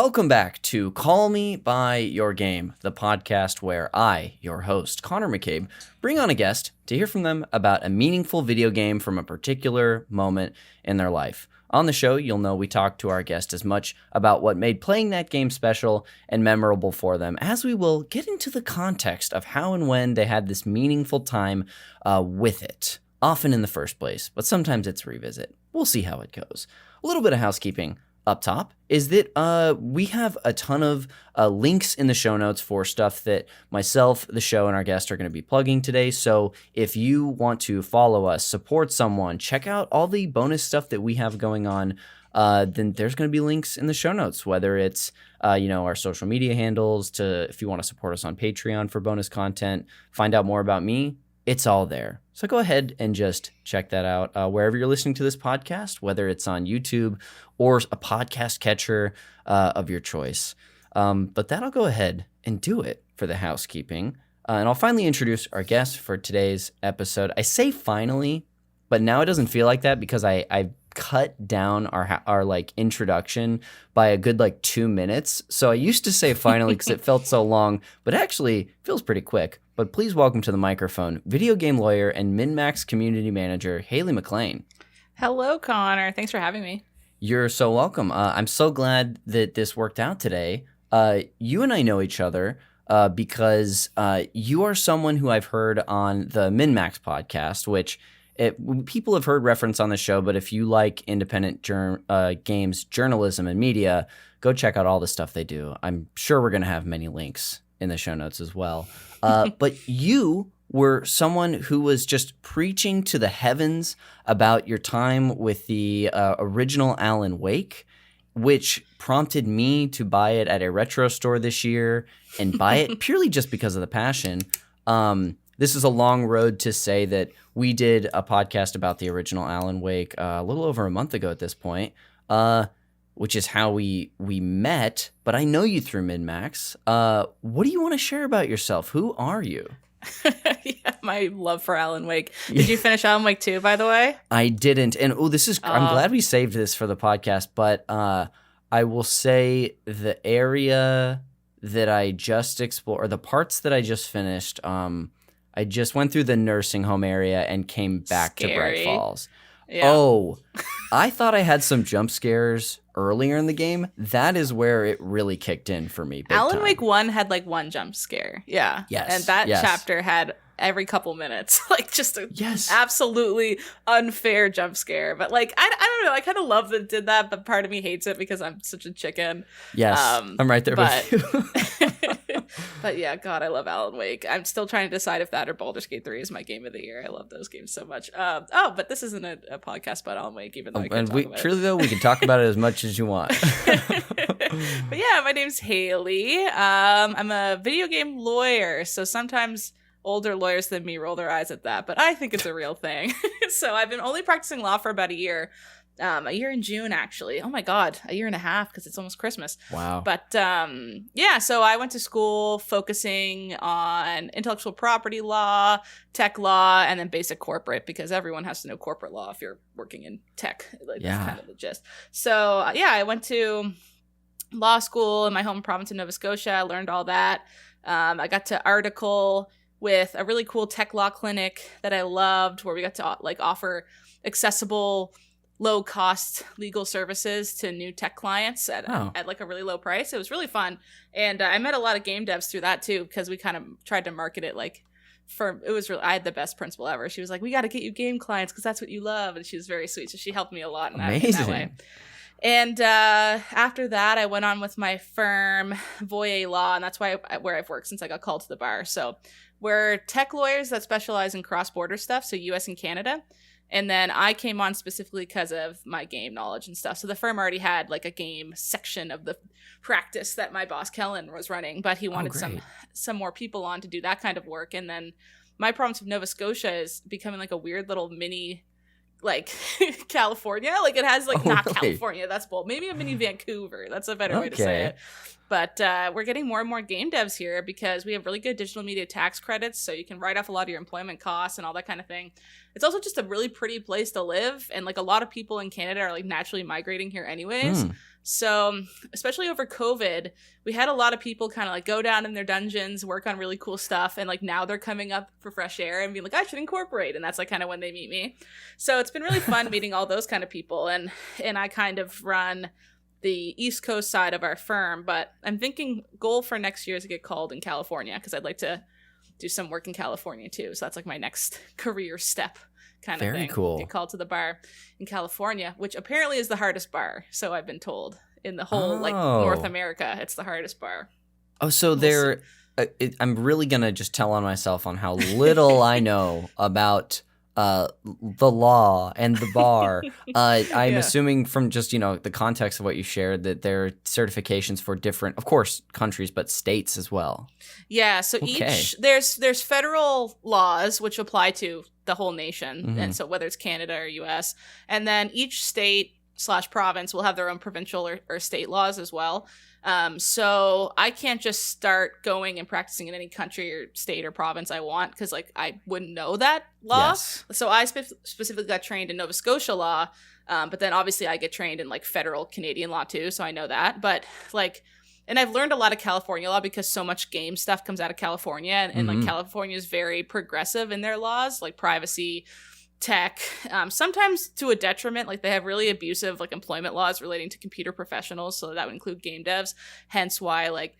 Welcome back to Call Me By Your Game, the podcast where I, your host, Connor McCabe, bring on a guest to hear from them about a meaningful video game from a particular moment in their life. On the show, you'll know we talk to our guest as much about what made playing that game special and memorable for them, as we will get into the context of how and when they had this meaningful time with it, often in the first place, but sometimes it's revisit. We'll see how it goes. A little bit of housekeeping up top is that we have a ton of links in the show notes for stuff that myself, the show, and our guest are going to be plugging today. So if you want to follow us, support someone, check out all the bonus stuff that we have going on, then there's going to be links in the show notes, whether it's our social media handles, to if you want to support us on Patreon for bonus content, find out more about me. It's all there. So go ahead and just check that out wherever you're listening to this podcast, whether it's on YouTube or a podcast catcher of your choice. But that'll go ahead and do it for the housekeeping. And I'll finally introduce our guest for today's episode. I say finally, but now it doesn't feel like that because I cut down our introduction by a good 2 minutes. So I used to say finally because it felt so long, but actually feels pretty quick. But please welcome to the microphone, video game lawyer and MinnMax community manager, Haley MacLean. Hello, Connor. Thanks for having me. You're so welcome. I'm so glad that this worked out today. You and I know each other because you are someone who I've heard on the MinnMax podcast, which people have heard reference on the show, but if you like independent games, journalism, and media, go check out all the stuff they do. I'm sure we're going to have many links in the show notes as well. But you were someone who was just preaching to the heavens about your time with the original Alan Wake, which prompted me to buy it at a retro store this year and buy it purely just because of the passion. This is a long road to say that we did a podcast about the original Alan Wake a little over a month ago at this point, which is how we met. But I know you through MinnMax. What do you want to share about yourself? Who are you? Yeah, my love for Alan Wake. Did you finish Alan Wake 2, by the way? I didn't. And I'm glad we saved this for the podcast. But I will say the area that I just explored, or the parts that I just finished, I just went through the nursing home area and came back to Bright Falls. Yeah. Oh, I thought I had some jump scares earlier in the game. That is where it really kicked in for me. Alan Wake 1 had one jump scare. Yeah. Yes. And that chapter had every couple minutes, just a absolutely unfair jump scare. But I don't know, I kind of love that it did that, but part of me hates it because I'm such a chicken. Yes, I'm right there with you. But yeah, God, I love Alan Wake. I'm still trying to decide if that or Baldur's Gate 3 is my game of the year. I love those games so much. But this isn't a podcast about Alan Wake, even though I can talk about truly, though, we can talk about it as much as you want. But yeah, my name's Haley. I'm a video game lawyer, so sometimes older lawyers than me roll their eyes at that, but I think it's a real thing. So I've been only practicing law for about a year in June, actually. Oh my God, a year and a half, because it's almost Christmas. Wow. But so I went to school focusing on intellectual property law, tech law, and then basic corporate, because everyone has to know corporate law if you're working in tech. That's kind of the gist. So I went to law school in my home province of Nova Scotia. I learned all that. I got to article with a really cool tech law clinic that I loved, where we got to offer accessible, low-cost legal services to new tech clients at a really low price. It was really fun, and I met a lot of game devs through that too, because we kind of tried to market it I had the best principal ever. She was like, "We got to get you game clients because that's what you love," and she was very sweet. So she helped me a lot in that way. And after that, I went on with my firm, Voyer Law, and that's where I've worked since I got called to the bar. So we're tech lawyers that specialize in cross-border stuff, so U.S. and Canada. And then I came on specifically because of my game knowledge and stuff. So the firm already had a game section of the practice that my boss, Kellen, was running, but he wanted some more people on to do that kind of work. And then my province of Nova Scotia is becoming a weird little mini California. It has not California, that's bold. Maybe a mini Vancouver. That's a better way to say it. But we're getting more and more game devs here because we have really good digital media tax credits, so you can write off a lot of your employment costs and all that kind of thing. It's also just a really pretty place to live, and like a lot of people in Canada are like naturally migrating here anyways. So especially over COVID, we had a lot of people kind of like go down in their dungeons, work on really cool stuff, and like now they're coming up for fresh air and being like, I should incorporate, and that's like kind of when they meet me. So it's been really fun meeting all those kind of people, and I kind of run the East Coast side of our firm, but I'm thinking goal for next year is to get called in California because I'd like to do some work in California too. So that's like my next career step kind of thing. Very cool. Get called to the bar in California, which apparently is the hardest bar. So I've been told in the whole like North America, it's the hardest bar. Oh, so I'm really going to just tell on myself on how little I know about the law and the bar. I'm assuming from just, the context of what you shared that there are certifications for different, of course, countries, but states as well. Yeah. So there's federal laws which apply to the whole nation. And so whether it's Canada or US, and then each state / province will have their own provincial or state laws as well. So I can't just start going and practicing in any country or state or province I want because like I wouldn't know that law. Yes. So I specifically got trained in Nova Scotia law, but then obviously I get trained in like federal Canadian law too, so I know that. But like, and I've learned a lot of California law because so much game stuff comes out of California, and like California is very progressive in their laws, like privacy, tech, sometimes to a detriment. Like they have really abusive like employment laws relating to computer professionals, so that would include game devs, hence why like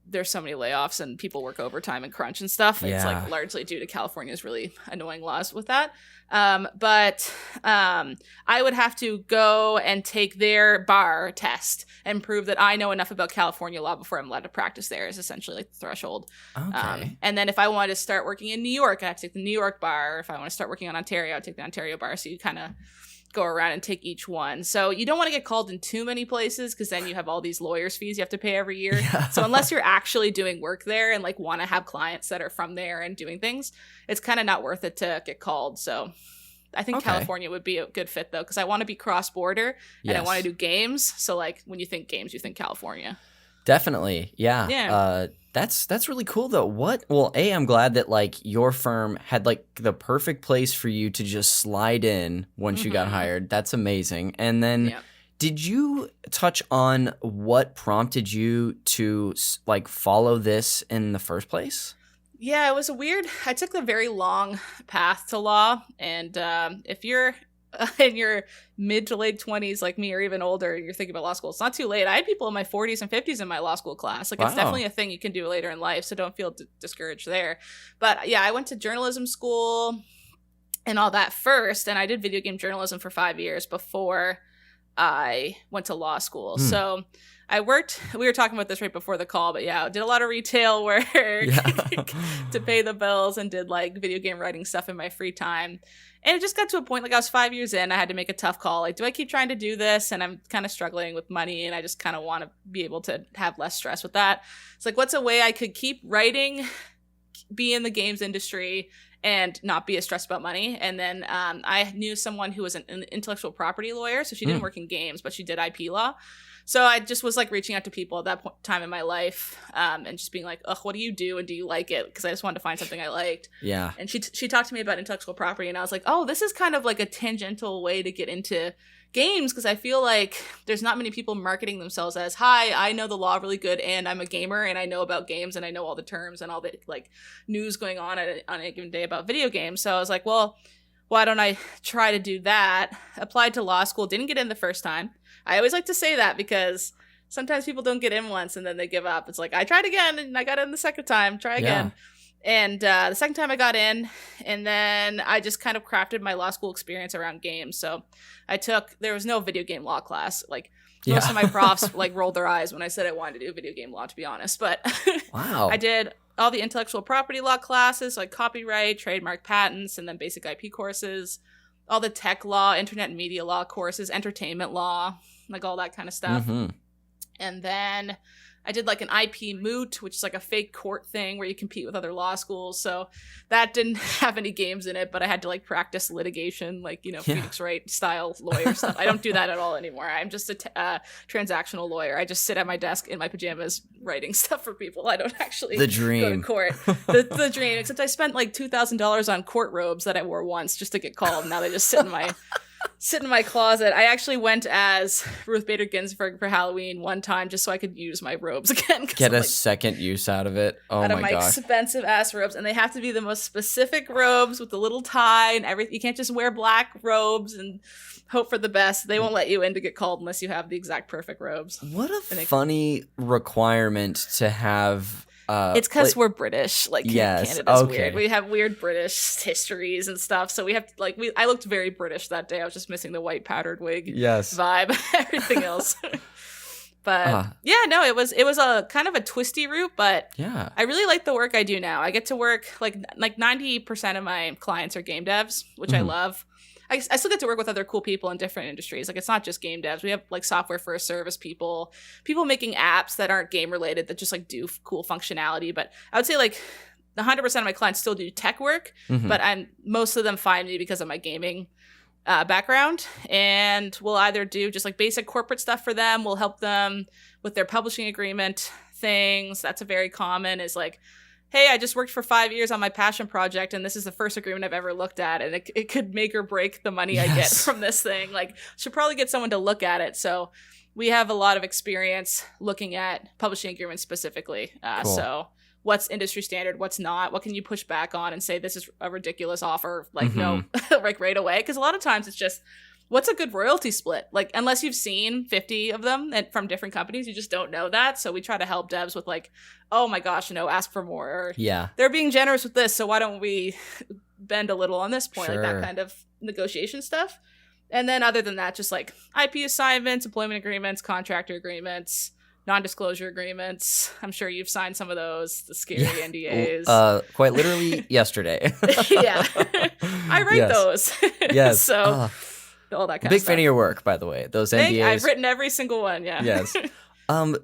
there's so many layoffs and people work overtime and crunch and stuff. It's like largely due to California's really annoying laws with that. But I would have to go and take their bar test and prove that I know enough about California law before I'm allowed to practice there is essentially like the threshold. Okay. And then if I wanted to start working in New York, I have to take the New York bar. If I want to start working on Ontario, I'd take the Ontario bar. So you kind of go around and take each one. So you don't want to get called in too many places because then you have all these lawyers' fees you have to pay every year. Yeah. So unless you're actually doing work there and like want to have clients that are from there and doing things, it's kind of not worth it to get called. So I think California would be a good fit though, because I want to be cross-border and I want to do games. So like when you think games, you think California. Definitely. Yeah. Yeah. That's really cool though. Well, I'm glad that like your firm had like the perfect place for you to just slide in once you got hired. That's amazing. And then did you touch on what prompted you to like follow this in the first place? Yeah, it was I took the very long path to law. And if you're in your mid to late 20s like me or even older, you're thinking about law school, it's not too late. I had people in my 40s and 50s in my law school class. Like it's definitely a thing you can do later in life, so don't feel discouraged there. But yeah, I went to journalism school and all that first, and I did video game journalism for 5 years before I went to law school. So we were talking about this right before the call, but yeah, I did a lot of retail work to pay the bills and did like video game writing stuff in my free time. And it just got to a point, like I was 5 years in, I had to make a tough call. Like, do I keep trying to do this? And I'm kind of struggling with money and I just kind of want to be able to have less stress with that. It's like, what's a way I could keep writing, be in the games industry, and not be as stressed about money? And then I knew someone who was an intellectual property lawyer. So she didn't work in games, but she did IP law. So I just was like reaching out to people at that time in my life and just being like, ugh, what do you do? And do you like it? Because I just wanted to find something I liked. Yeah. And she talked to me about intellectual property. And I was like, oh, this is kind of like a tangential way to get into games. Because I feel like there's not many people marketing themselves as, hi, I know the law really good and I'm a gamer and I know about games and I know all the terms and all the like news going on a given day about video games. So I was like, well, why don't I try to do that? Applied to law school, didn't get in the first time. I always like to say that because sometimes people don't get in once and then they give up. It's like, I tried again and I got in the second time, try again. Yeah. And the second time I got in, and then I just kind of crafted my law school experience around games. So there was no video game law class. Like most of my profs like rolled their eyes when I said I wanted to do video game law, to be honest. But wow. I did all the intellectual property law classes, like copyright, trademark, patents, and then basic IP courses, all the tech law, internet and media law courses, entertainment law, like all that kind of stuff. And then I did like an IP moot, which is like a fake court thing where you compete with other law schools. So that didn't have any games in it, but I had to like practice litigation, like, Phoenix Wright style lawyer stuff. I don't do that at all anymore. I'm just a transactional lawyer. I just sit at my desk in my pajamas writing stuff for people. I don't actually the dream. Go to court. The dream, except I spent like $2,000 on court robes that I wore once just to get called. Now they just sit in my closet. I actually went as Ruth Bader Ginsburg for Halloween one time just so I could use my robes again. Get a second use out of it. Oh my gosh. Out of my expensive ass robes. And they have to be the most specific robes with the little tie and everything. You can't just wear black robes and hope for the best. They won't let you in to get called unless you have the exact perfect robes. What a funny requirement to have. It's because we're British. Like, Canada's weird. We have weird British histories and stuff. So we have I looked very British that day. I was just missing the white powdered wig vibe. Everything else. But it was a kind of a twisty route, but I really like the work I do now. I get to work like 90% of my clients are game devs, which I love. I still get to work with other cool people in different industries. Like, it's not just game devs. We have like software for a service people making apps that aren't game related that just like do cool functionality. But I would say like 100% of my clients still do tech work, but most of them find me because of my gaming background, and we'll either do just like basic corporate stuff for them. We'll help them with their publishing agreement things. That's a very common is like, hey, I just worked for 5 years on my passion project, and this is the first agreement I've ever looked at, and it could make or break the money I get from this thing. Like, should probably get someone to look at it. So we have a lot of experience looking at publishing agreements specifically. Cool. So what's industry standard, what's not, what can you push back on and say this is a ridiculous offer, like no, like right away. Because a lot of times it's just, what's a good royalty split? Like, unless you've seen 50 of them from different companies, you just don't know that. So we try to help devs with like, oh my gosh, ask for more. Or, they're being generous with this, so why don't we bend a little on this point? Like that kind of negotiation stuff. And then other than that, just like IP assignments, employment agreements, contractor agreements, non-disclosure agreements. I'm sure you've signed some of those, the scary NDAs. Quite literally yesterday. I write those. Yes. So all that kind big of stuff. fan of your work, by the way. Those NDAs. I've written every single one. Yeah. Yes.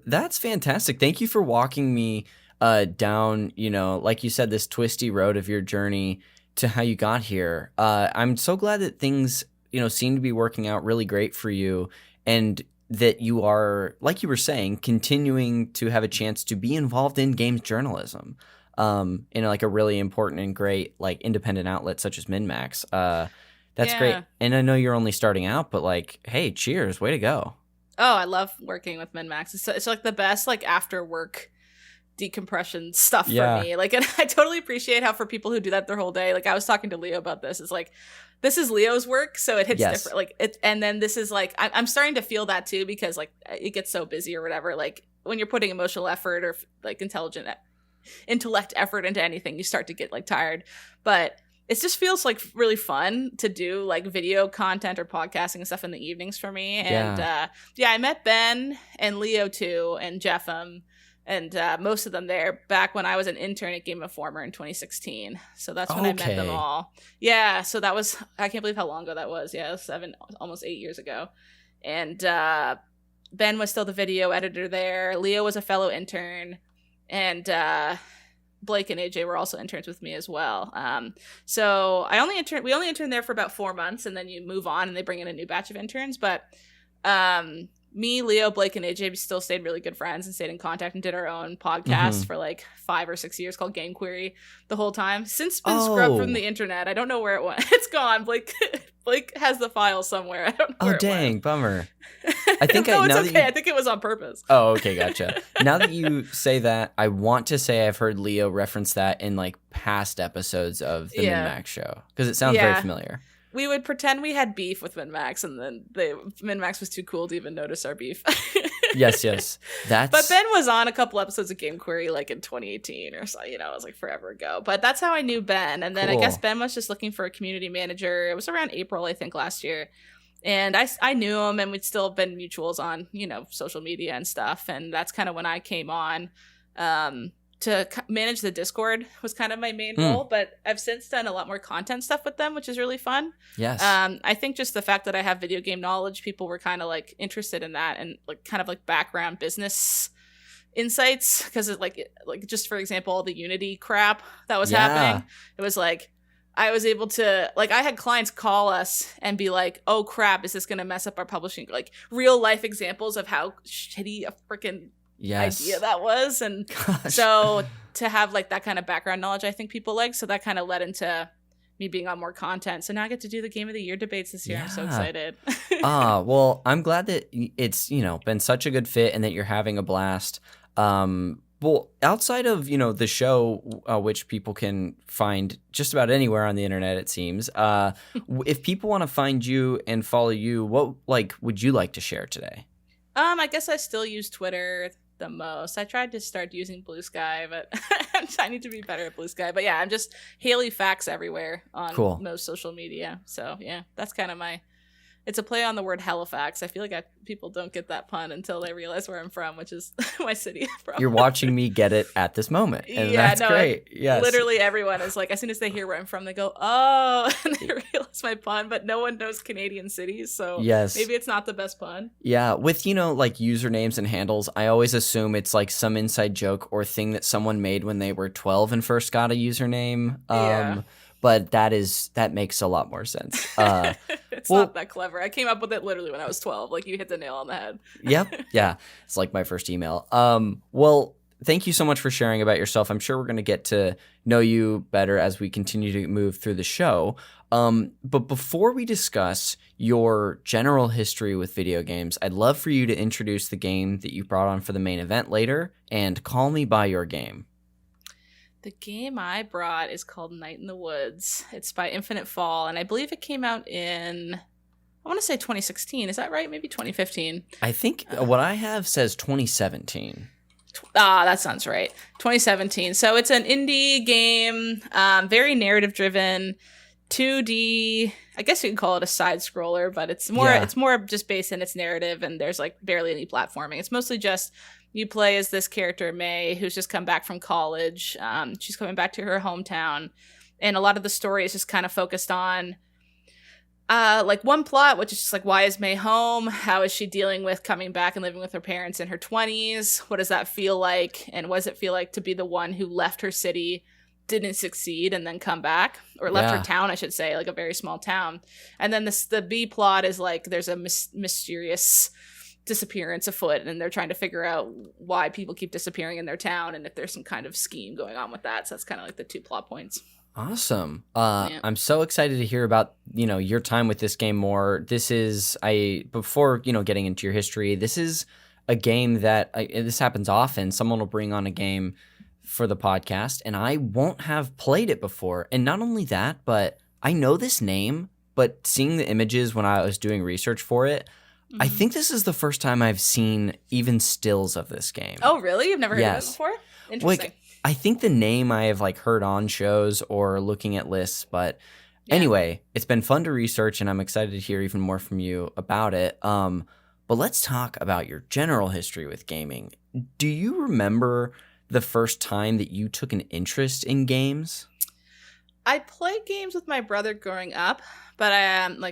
That's fantastic. Thank you for walking me down, like you said, this twisty road of your journey to how you got here. I'm so glad that things, seem to be working out really great for you, and that you are, like you were saying, continuing to have a chance to be involved in games journalism, in like a really important and great like independent outlet such as MinnMax. That's great. And I know you're only starting out, but like, hey, cheers, way to go. Oh, I love working with MinnMax. It's like the best like after work decompression stuff for me. Like, and I totally appreciate how for people who do that their whole day, like I was talking to Leo about this, it's like, this is Leo's work, so it hits different. Like it, and then this is like I'm starting to feel that too, because like it gets so busy or whatever. Like when you're putting emotional effort or like intellect effort into anything, you start to get like tired. But it just feels like really fun to do like video content or podcasting and stuff in the evenings for me. And I met Ben and Leo too, and Jeffem. And most of them there back when I was an intern at Game Informer in 2016. So that's when I met them all. Yeah, so that was, I can't believe how long ago that was. Yeah, almost 8 years ago. And Ben was still the video editor there. Leo was a fellow intern. And Blake and AJ were also interns with me as well. So we only interned there for about 4 months, and then you move on and they bring in a new batch of interns. But me, Leo, Blake, and AJ still stayed really good friends and stayed in contact and did our own podcast for like 5 or 6 years called Game Query the whole time. Since been scrubbed from the internet. I don't know where it went. It's gone. Blake has the file somewhere. I don't know where it went. Bummer. I think I think it was on purpose. Oh, okay, gotcha. Now that you say that, I want to say I've heard Leo reference that in like past episodes of the MinnMax show, because it sounds very familiar. We would pretend we had beef with MinnMax, and then MinnMax was too cool to even notice our beef. Yes. But Ben was on a couple episodes of Game Query like in 2018 or so, it was like forever ago. But that's how I knew Ben. And then I guess Ben was just looking for a community manager. It was around April, I think, last year. And I knew him, and we'd still been mutuals on, social media and stuff. And that's kind of when I came on. To manage the Discord was kind of my main role, but I've since done a lot more content stuff with them, which is really fun. Yes. I think just the fact that I have video game knowledge, people were kind of like interested in that, and like kind of like background business insights, because like just for example, all the Unity crap that was happening. It was like I was able to, like, I had clients call us and be like, oh crap, is this going to mess up our publishing? Like real life examples of how shitty a freaking idea that was. And so to have like that kind of background knowledge, I think people like, so that kind of led into me being on more content. So now I get to do the Game of the Year debates this year. I'm so excited. Well, I'm glad that it's, been such a good fit and that you're having a blast. Well, outside of, the show, which people can find just about anywhere on the internet, it seems, if people want to find you and follow you, what would you like to share today? I guess I still use Twitter the most. I tried to start using Blue Sky, but I need to be better at Blue Sky. But yeah, I'm just Haley Facts everywhere on most social media. So yeah, that's kind of it's a play on the word Halifax. I feel like people don't get that pun until they realize where I'm from, which is my city. You're watching me get it at this moment, and that's great. Yes. Literally everyone is like, as soon as they hear where I'm from, they go, oh, and they realize my pun, but no one knows Canadian cities, so maybe it's not the best pun. Yeah, with, like usernames and handles, I always assume it's like some inside joke or thing that someone made when they were 12 and first got a username. But that makes a lot more sense. It's not that clever. I came up with it literally when I was 12. Like, you hit the nail on the head. Yep. Yeah. It's like my first email. Well, thank you so much for sharing about yourself. I'm sure we're going to get to know you better as we continue to move through the show. But before we discuss your general history with video games, I'd love for you to introduce the game that you brought on for the main event later and call me by your game. The game I brought is called Night in the Woods. It's by Infinite Fall, and I believe it came out in, I want to say 2016. Is that right? Maybe 2015. I think what I have says 2017. That sounds right. 2017. So it's an indie game, very narrative-driven, 2D. I guess you can call it a side scroller, but it's more just based in its narrative, and there's like barely any platforming. It's mostly just you play as this character, May, who's just come back from college. She's coming back to her hometown. And a lot of the story is just kind of focused on like one plot, which is just like, why is May home? How is she dealing with coming back and living with her parents in her 20s? What does that feel like? And what does it feel like to be the one who left her city, didn't succeed, and then come back? Or left her town, I should say, like a very small town. And then the B plot is like there's a mysterious disappearance afoot, and they're trying to figure out why people keep disappearing in their town and if there's some kind of scheme going on with that. So that's kind of like the two plot points. Awesome. I'm so excited to hear about, your time with this game more. Before, getting into your history, this is a game that this happens often. Someone will bring on a game for the podcast and I won't have played it before. And not only that, but I know this name, but seeing the images when I was doing research for it, I think this is the first time I've seen even stills of this game. Oh, really? You've never heard of it before? Interesting. I think the name I have heard on shows or looking at lists, but anyway, it's been fun to research and I'm excited to hear even more from you about it. But let's talk about your general history with gaming. Do you remember the first time that you took an interest in games? I played games with my brother growing up, but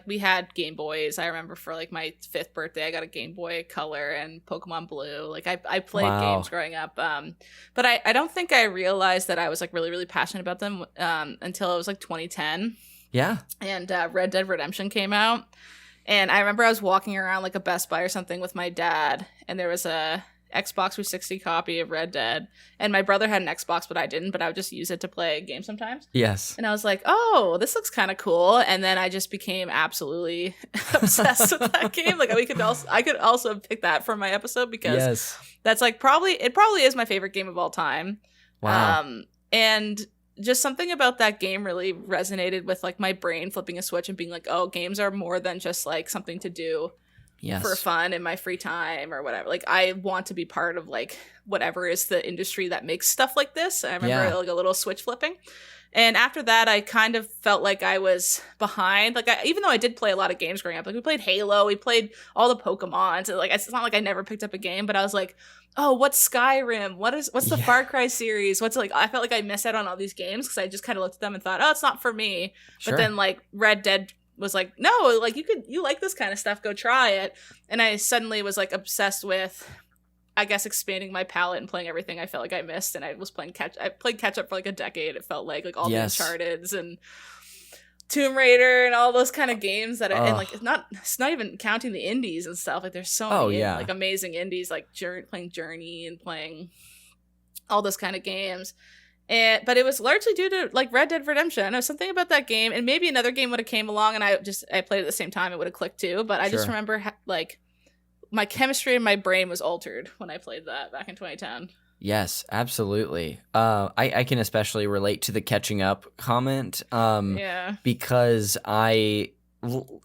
we had Game Boys. I remember for my 5th birthday, I got a Game Boy Color and Pokemon Blue. I played games growing up, but I don't think I realized that I was really, really passionate about them until it was 2010. Yeah. And Red Dead Redemption came out, and I remember I was walking around a Best Buy or something with my dad, and there was a Xbox 360 copy of Red Dead, and my brother had an Xbox but I didn't, but I would just use it to play games sometimes. Yes. And I was like, oh, this looks kind of cool, and then I just became absolutely obsessed with that game. I could also pick that for my episode because that's probably is my favorite game of all time. Wow. And just something about that game really resonated with my brain flipping a switch and being like, oh, games are more than just something to do for fun in my free time or whatever. I want to be part of whatever is the industry that makes stuff like this. I remember a little switch flipping. And after that, I kind of felt like I was behind. Even though I did play a lot of games growing up, we played Halo, we played all the Pokemons. It's not like I never picked up a game, but I was like, oh, what's Skyrim? What's the Far Cry series? I felt like I missed out on all these games because I just kind of looked at them and thought, oh, it's not for me. Sure. But then Red Dead was no, you like this kind of stuff, go try it. And I suddenly was obsessed with, I guess expanding my palette and playing everything I felt like I missed, and I played catch up for like a decade. It felt like all the Uncharted's and Tomb Raider and all those kind of games that and like it's not even counting the indies and stuff. Like there's so many like amazing indies, like playing Journey and playing all those kind of games. But it was largely due to like Red Dead Redemption. I know something about that game, and maybe another game would have came along and I played it at the same time, it would have clicked too. But I just remember like my chemistry in my brain was altered when I played that back in 2010. Yes, absolutely. I can especially relate to the catching up comment. Because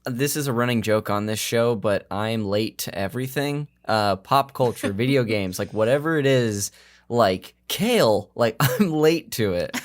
this is a running joke on this show, but I'm late to everything. Pop culture, video games, like whatever it is, like kale, like I'm late to it.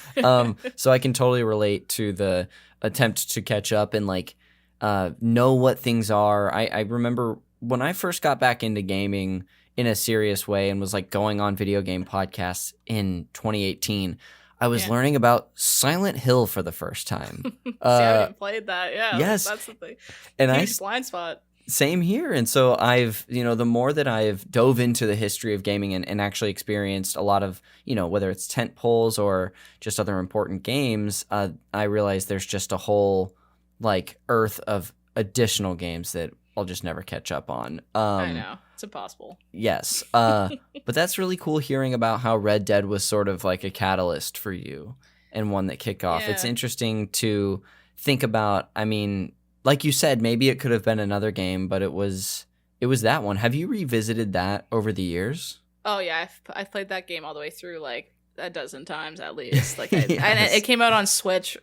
So I can totally relate to the attempt to catch up and like know what things are. I remember when I first got back into gaming in a serious way and was like going on video game podcasts in 2018, I was learning about Silent Hill for the first time. See, I haven't played that. Yeah, yes, that's the thing. And huge blind spot. Same here. And so I've, the more that I've dove into the history of gaming and actually experienced a lot of, whether it's tent poles or just other important games, I realized there's just a whole like earth of additional games that I'll just never catch up on. I know. It's impossible. Yes. But that's really cool hearing about how Red Dead was sort of like a catalyst for you and one that kicked off. Yeah. It's interesting to think about. I mean, like you said, maybe it could have been another game, but it was that one. Have you revisited that over the years? Oh, yeah. I've played that game all the way through like a dozen times at least. Like, and it came out on Switch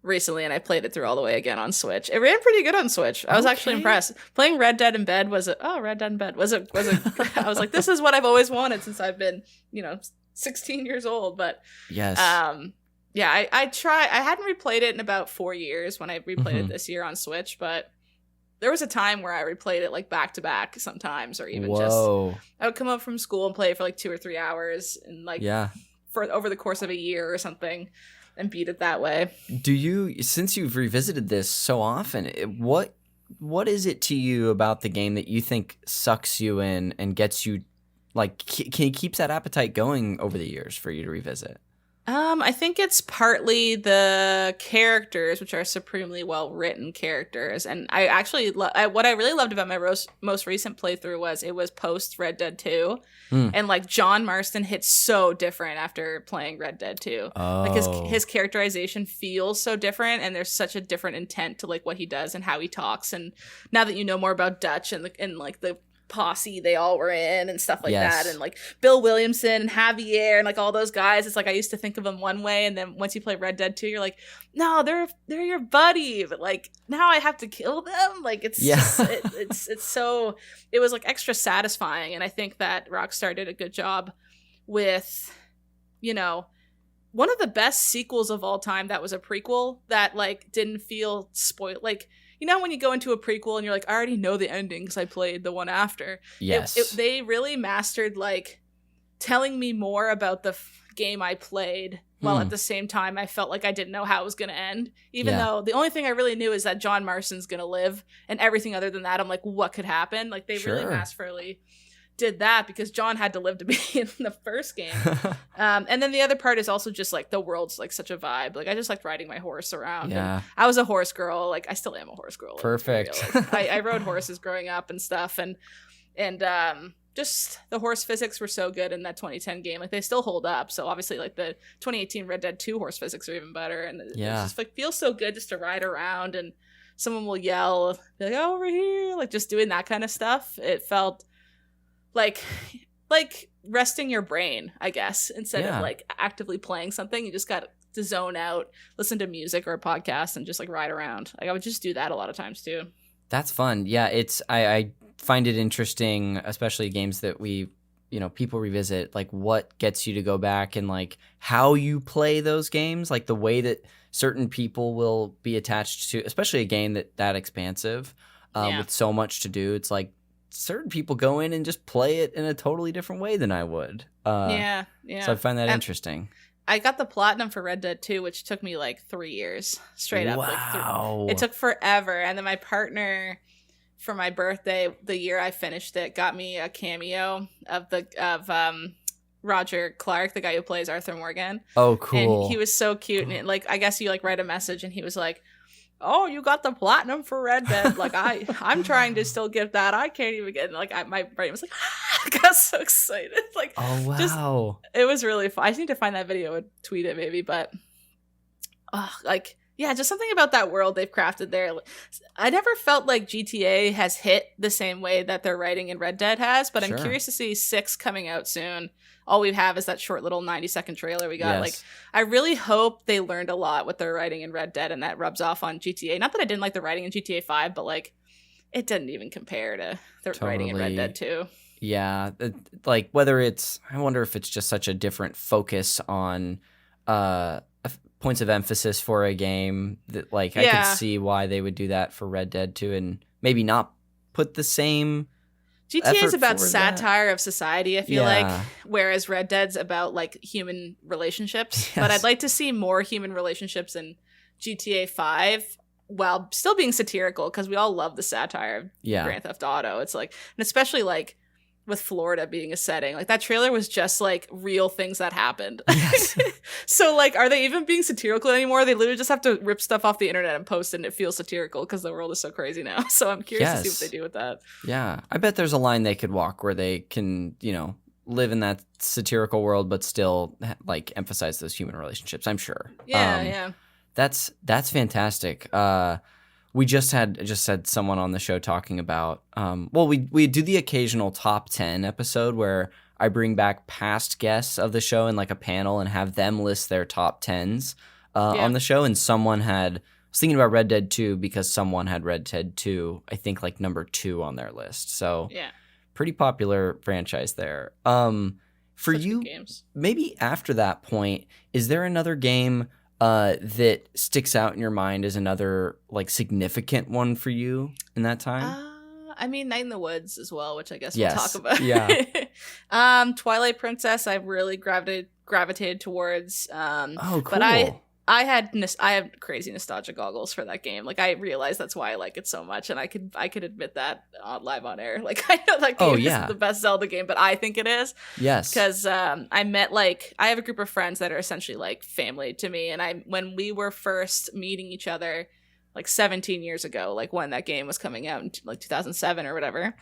recently, and I played it through all the way again on Switch. It ran pretty good on Switch. I was actually impressed. Playing Red Dead in bed was Red Dead in bed was a I was like, this is what I've always wanted since I've been 16 years old. But yes, yeah, I hadn't replayed it in about 4 years when I replayed it this year on Switch, but there was a time where I replayed it like back to back sometimes, or even just I would come up from school and play it for like 2 or 3 hours and like for over the course of a year or something. And beat it that way. Do you, since you've revisited this so often, what is it to you about the game that you think sucks you in and gets you, like, keeps that appetite going over the years for you to revisit? I think it's partly the characters, which are supremely well-written characters. And I actually, what I really loved about my most recent playthrough it was post Red Dead 2. And like John Marston hits so different after playing Red Dead 2. Like his characterization feels so different, and there's such a different intent to like what he does and how he talks. And now that you know more about Dutch and like the posse they all were in and stuff like that, and like Bill Williamson and Javier and like all those guys, it's like I used to think of them one way, and then once you play Red Dead 2 you're like, no, they're your buddy, but like now I have to kill them. Like it's just, it's so, it was like extra satisfying. And I think that Rockstar did a good job with one of the best sequels of all time that was a prequel that like didn't feel spoiled. Like, when you go into a prequel and you're like, I already know the ending because I played the one after. Yes. They really mastered like telling me more about the game I played, while at the same time I felt like I didn't know how it was going to end. Even though the only thing I really knew is that John Marston's going to live, and everything other than that, I'm like, what could happen? Like they really masterfully did that, because John had to live to be in the first game. And then the other part is also just like the world's like such a vibe. Like I just liked riding my horse around. Yeah. I was a horse girl. Like I still am a horse girl. Perfect. Like, I rode horses growing up and stuff. And just the horse physics were so good in that 2010 game. Like they still hold up. So obviously like the 2018 Red Dead 2 horse physics are even better. And it just like feels so good just to ride around, and someone will yell, be like, oh, over here. Like just doing that kind of stuff. It felt like resting your brain, I guess, instead of like actively playing something. You just got to zone out, listen to music or a podcast, and just like ride around. Like I would just do that a lot of times too. That's fun. Yeah, it's I find it interesting, especially games that we, people revisit, like what gets you to go back and like how you play those games, like the way that certain people will be attached to, especially a game that expansive with so much to do. It's like certain people go in and just play it in a totally different way than I would. So I find that interesting. I got the platinum for Red Dead 2, which took me like 3 years straight up. Wow. It took forever. And then my partner for my birthday, the year I finished it, got me a cameo of Roger Clark, the guy who plays Arthur Morgan. Oh, cool. And he was so cute. And like, I guess you like write a message and he was like, "Oh, you got the platinum for Red Dead." Like I'm trying to still get that. I can't even get it. Like my brain was like, I got so excited. Like, oh, wow. It was really fun. I just need to find that video and tweet it maybe, but like, yeah, just something about that world they've crafted there. I never felt like GTA has hit the same way that their writing in Red Dead has, but I'm curious to see 6 coming out soon. All we have is that short little 90-second trailer we got. Yes. Like, I really hope they learned a lot with their writing in Red Dead, and that rubs off on GTA. Not that I didn't like the writing in GTA 5, but like, it didn't even compare to the writing in Red Dead 2. Yeah, like whether it's, I wonder if it's just such a different focus on points of emphasis for a game that like I could see why they would do that for Red Dead 2 and maybe not put the same GTA is about satire of society, I feel like, whereas Red Dead's about like human relationships. Yes. But I'd like to see more human relationships in GTA 5 while still being satirical, because we all love the satire of Grand Theft Auto. It's like, and especially like with Florida being a setting, like that trailer was just like real things that happened. Yes. So like, are they even being satirical anymore? They literally just have to rip stuff off the internet and post it, and it feels satirical because the world is so crazy now. So I'm curious to see what they do with that. Yeah, I bet there's a line they could walk where they can, you know, live in that satirical world but still like emphasize those human relationships. I'm sure. Yeah. That's fantastic. We just had someone on the show talking about, we do the occasional top 10 episode where I bring back past guests of the show in like a panel and have them list their top 10s on the show. And I was thinking about Red Dead 2 because someone had Red Dead 2, I think like number 2 on their list. So pretty popular franchise there. For you, maybe after that point, is there another game that sticks out in your mind as another like significant one for you in that time? I mean, Night in the Woods as well, which I guess we'll talk about. Yeah. Twilight Princess, I really gravitated towards. Oh, cool. But I have crazy nostalgia goggles for that game. Like, I realized that's why I like it so much, and I could admit that live on air. Like, I know that game isn't the best Zelda game, but I think it is. Yes. Because I have a group of friends that are essentially like family to me, and when we were first meeting each other, like 17 years ago, like when that game was coming out in like 2007 or whatever,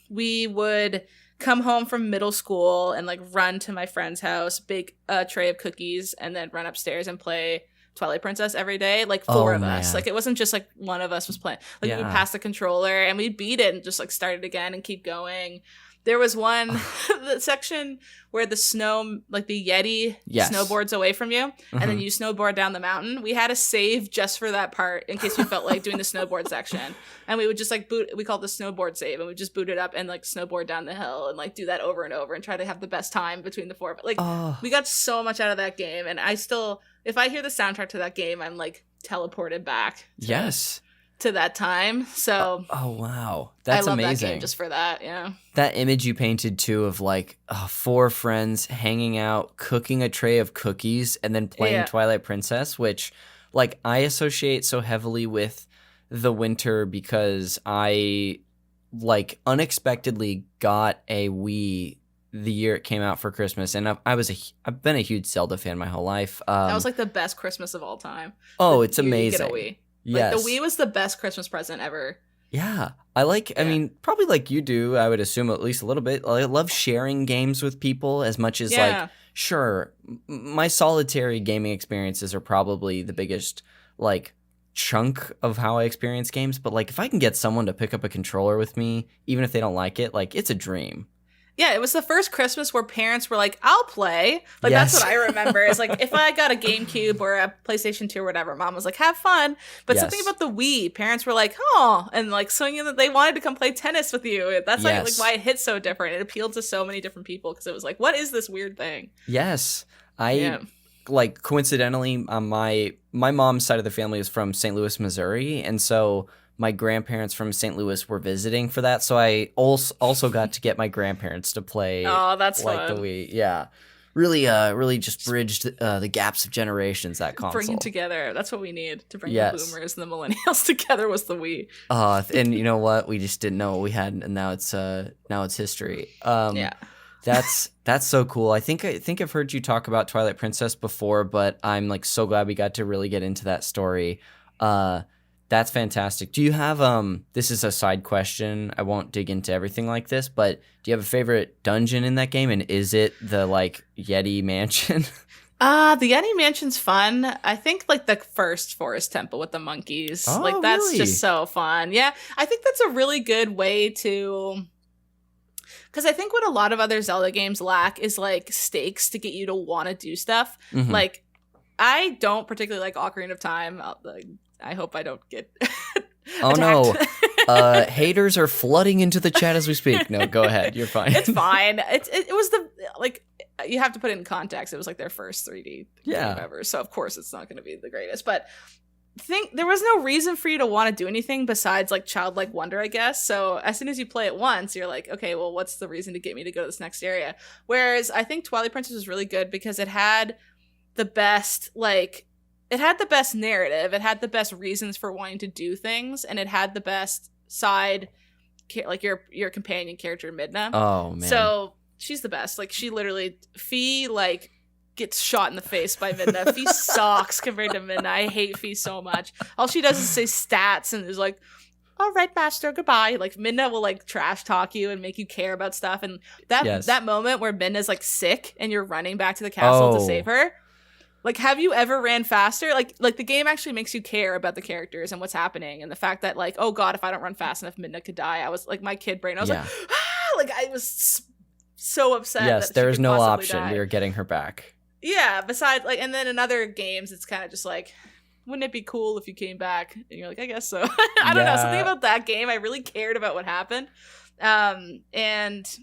we would come home from middle school and like run to my friend's house, bake a tray of cookies, and then run upstairs and play Twilight Princess every day. Like 4 of us. Like, it wasn't just like one of us was playing. Like, we would pass the controller and we'd beat it and just like start it again and keep going. There was one the section where the Yeti snowboards away from you, and then you snowboard down the mountain. We had a save just for that part in case we felt like doing the snowboard section. And we would just like we called the snowboard save, and we just boot it up and like snowboard down the hill and like do that over and over and try to have the best time between the 4 of it. Like, we got so much out of that game, and I still, if I hear the soundtrack to that game, I'm like teleported back. To that time. So wow, that's I love amazing. That game just for that. That image you painted too of like 4 friends hanging out, cooking a tray of cookies, and then playing Twilight Princess, which like I associate so heavily with the winter because I like unexpectedly got a Wii the year it came out for Christmas, and I've been a huge Zelda fan my whole life. That was like the best Christmas of all time. It's amazing. Get a Wii. Yes. Like, the Wii was the best Christmas present ever. Yeah. I mean, probably like you do, I would assume at least a little bit. I love sharing games with people as much as like, sure, my solitary gaming experiences are probably the biggest like chunk of how I experience games. But like, if I can get someone to pick up a controller with me, even if they don't like it, like, it's a dream. Yeah, it was the first Christmas where parents were like, I'll play. Like, that's what I remember. Is like, if I got a GameCube or a PlayStation 2 or whatever, mom was like, have fun. But something about the Wii, parents were like, oh, and like swinging that they wanted to come play tennis with you. That's like why it hit so different. It appealed to so many different people because it was like, what is this weird thing? Yes. Like, coincidentally, my mom's side of the family is from St. Louis, Missouri. And so my grandparents from St. Louis were visiting for that, so I also got to get my grandparents to play. Oh, that's like fun. The Wii. Yeah. really just bridged the gaps of generations. That console. Bringing together. That's what we need to bring Yes. the boomers and the millennials together was the Wii. And you know what? We just didn't know what we had, and now it's history. Yeah. That's so cool. I think I've heard you talk about Twilight Princess before, but I'm like so glad we got to really get into that story. That's fantastic. Do you have this is a side question. I won't dig into everything like this, but do you have a favorite dungeon in that game, and is it the like Yeti Mansion? The Yeti Mansion's fun. I think like the first Forest Temple with the monkeys. Oh, like that's really? just so fun. Yeah. I think that's a really good way to, because I think what a lot of other Zelda games lack is like stakes to get you to want to do stuff. Mhm. Like I don't particularly like Ocarina of Time. I hope I don't get Oh attacked. no. Haters are flooding into the chat as we speak. No, go ahead. You're fine. It's fine. It was the like you have to put it in context. It was like their first 3D Yeah. game ever, so of course it's not going to be the greatest. But there was no reason for you to want to do anything besides like childlike wonder, I guess. So as soon as you play it once, you're like, okay, well, what's the reason to get me to go to this next area? Whereas I think Twilight Princess was really good because it had the best narrative, it had the best reasons for wanting to do things, and it had the best side, like your companion character Midna. Oh man. So she's the best. Like she literally, Fee like gets shot in the face by Midna. Fee sucks compared to Midna. I hate Fee so much. All she does is say stats and is like, all right, master, goodbye. Like Midna will like trash talk you and make you care about stuff. And that moment where Midna's like sick and you're running back to the castle to save her. Like, have you ever ran faster? Like the game actually makes you care about the characters and what's happening, and the fact that like, oh god, if I don't run fast enough, Midna could die. I was like, my kid brain. I was like, ah! Like I was so upset. Yes, that there she is could no possibly option. die. We are getting her back. Yeah. Besides, like, and then in other games, it's kind of just like, wouldn't it be cool if you came back? And you're like, I guess so. I don't know. Something about that game, I really cared about what happened, and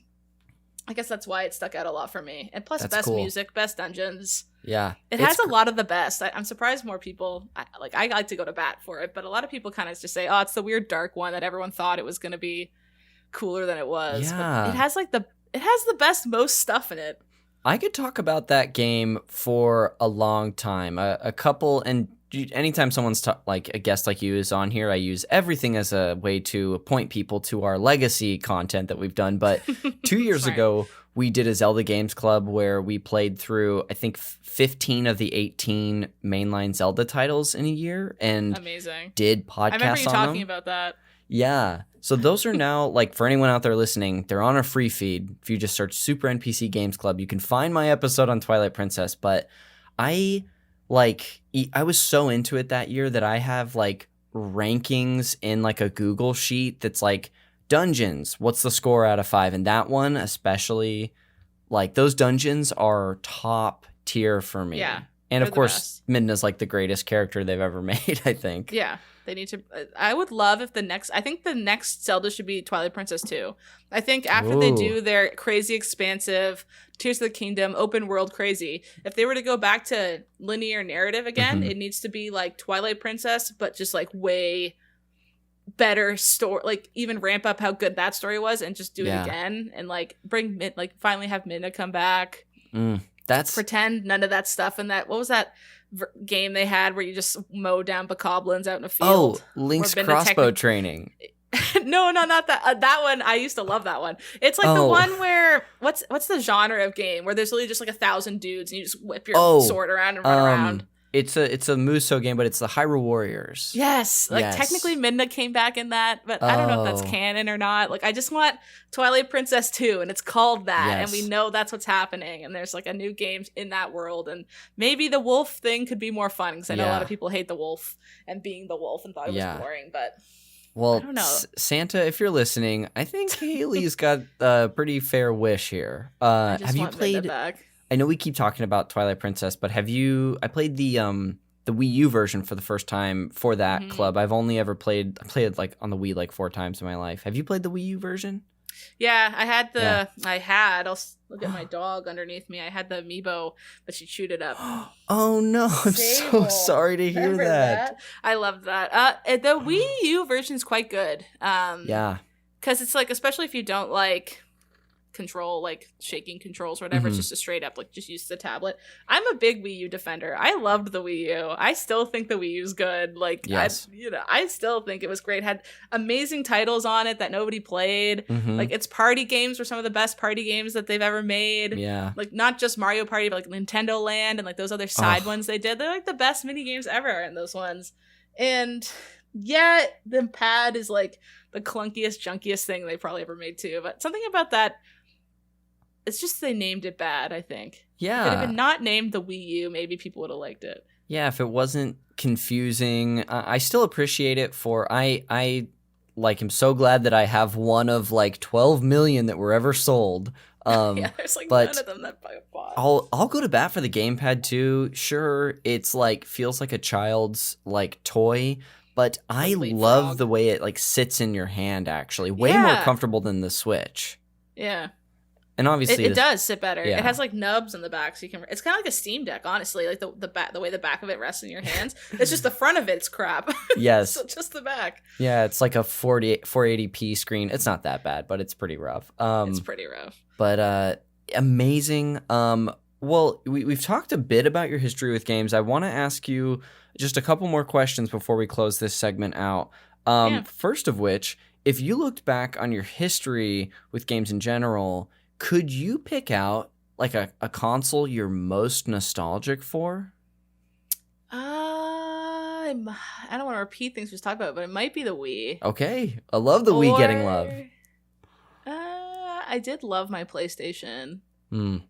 I guess that's why it stuck out a lot for me. And plus, best music, best dungeons. Yeah. It has a lot of the best. I'm surprised more people, I like to go to bat for it, but a lot of people kind of just say, oh, it's the weird dark one that everyone thought it was going to be cooler than it was. Yeah. But it has the best, most stuff in it. I could talk about that game for a long time. A couple, and anytime someone's like a guest like you is on here, I use everything as a way to point people to our legacy content that we've done. But 2 years ago, we did a Zelda Games Club where we played through, I think, 15 of the 18 mainline Zelda titles in a year, and amazing. Did podcasts on them. I remember you talking about that. Yeah. So those are now, like, for anyone out there listening, they're on a free feed. If you just search Super NPC Games Club, you can find my episode on Twilight Princess. But I was so into it that year that I have, like, rankings in, like, a Google sheet that's, like, dungeons, what's the score out of 5? And that one especially, like, those dungeons are top tier for me. Yeah. And of course, Midna's like the greatest character they've ever made, I think. Yeah. They need to. I would love if I think the next Zelda should be Twilight Princess 2. I think after they do their crazy expansive Tears of the Kingdom open world crazy, if they were to go back to linear narrative again, it needs to be like Twilight Princess, but just like way better story, like even ramp up how good that story was and just do it again, and like finally have Midna come back. That's pretend none of that stuff in that. What was that game they had where you just mow down bokoblins out in a field? Oh, Link's crossbow training. No, not that. That one, I used to love that one. It's like the one where what's the genre of game where there's literally just like 1,000 dudes and you just whip your sword around and run around. It's a Muso game, but it's the Hyrule Warriors. Yes. Technically Midna came back in that, but I don't know if that's canon or not. Like, I just want Twilight Princess 2, and it's called that, and we know that's what's happening, and there's like a new game in that world, and maybe the wolf thing could be more fun, because I know a lot of people hate the wolf and being the wolf and thought it was boring, but well, I don't know. Santa, if you're listening, I think Haley's got a pretty fair wish here. Have you played... back. I know we keep talking about Twilight Princess, but have you... I played the Wii U version for the first time for that club. I've only ever played like on the Wii like 4 times in my life. Have you played the Wii U version? Yeah, I'll look at my dog underneath me. I had the amiibo, but she chewed it up. Oh no, I'm so sorry to hear that. I love that. The Wii U version is quite good. Yeah. Because it's like, especially if you don't like control, like shaking controls or whatever. It's just a straight up like just use the tablet. I'm a big Wii U defender. I loved the Wii U. I still think the Wii U's good. Like yes. I still think it was great. Had amazing titles on it that nobody played. Like its party games were some of the best party games that they've ever made. Yeah. Like not just Mario Party, but like Nintendo Land and like those other side ones they did. They're like the best mini games ever in those ones. And yeah, the pad is like the clunkiest, junkiest thing they probably ever made too. But something about that, it's just they named it bad, I think. Yeah. If it had been not named the Wii U, maybe people would have liked it. Yeah, if it wasn't confusing, I still appreciate it for I like am so glad that I have one of like 12 million that were ever sold. Yeah, there's like none of them that I bought. I'll go to bat for the gamepad too. Sure, it's like feels like a child's like toy, but I love the way it like sits in your hand actually. Way more comfortable than the Switch. Yeah. And obviously it does sit better. Yeah. It has like nubs in the back, so you can. It's kind of like a Steam Deck, honestly. Like the way the back of it rests in your hands. It's just the front of it's crap. Yes, so just the back. Yeah, it's like a 480p screen. It's not that bad, but it's pretty rough. It's pretty rough. But amazing. Well, we've talked a bit about your history with games. I want to ask you just a couple more questions before we close this segment out. First of which, if you looked back on your history with games in general, could you pick out like a console you're most nostalgic for? I don't want to repeat things we just talked about, but it might be the Wii. Okay. I love the Wii getting love. I did love my PlayStation. I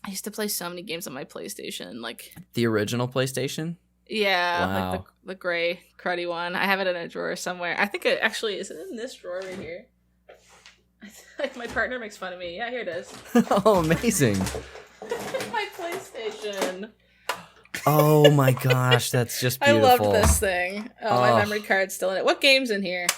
used to play so many games on my PlayStation. Like the original PlayStation? Yeah, wow. Like the gray cruddy one. I have it in a drawer somewhere. I think it actually is in this drawer right here. Like my partner makes fun of me. Yeah, here it is. Oh, amazing. My PlayStation. Oh my gosh, that's just beautiful. I loved this thing. Oh, my memory card's still in it. What game's in here?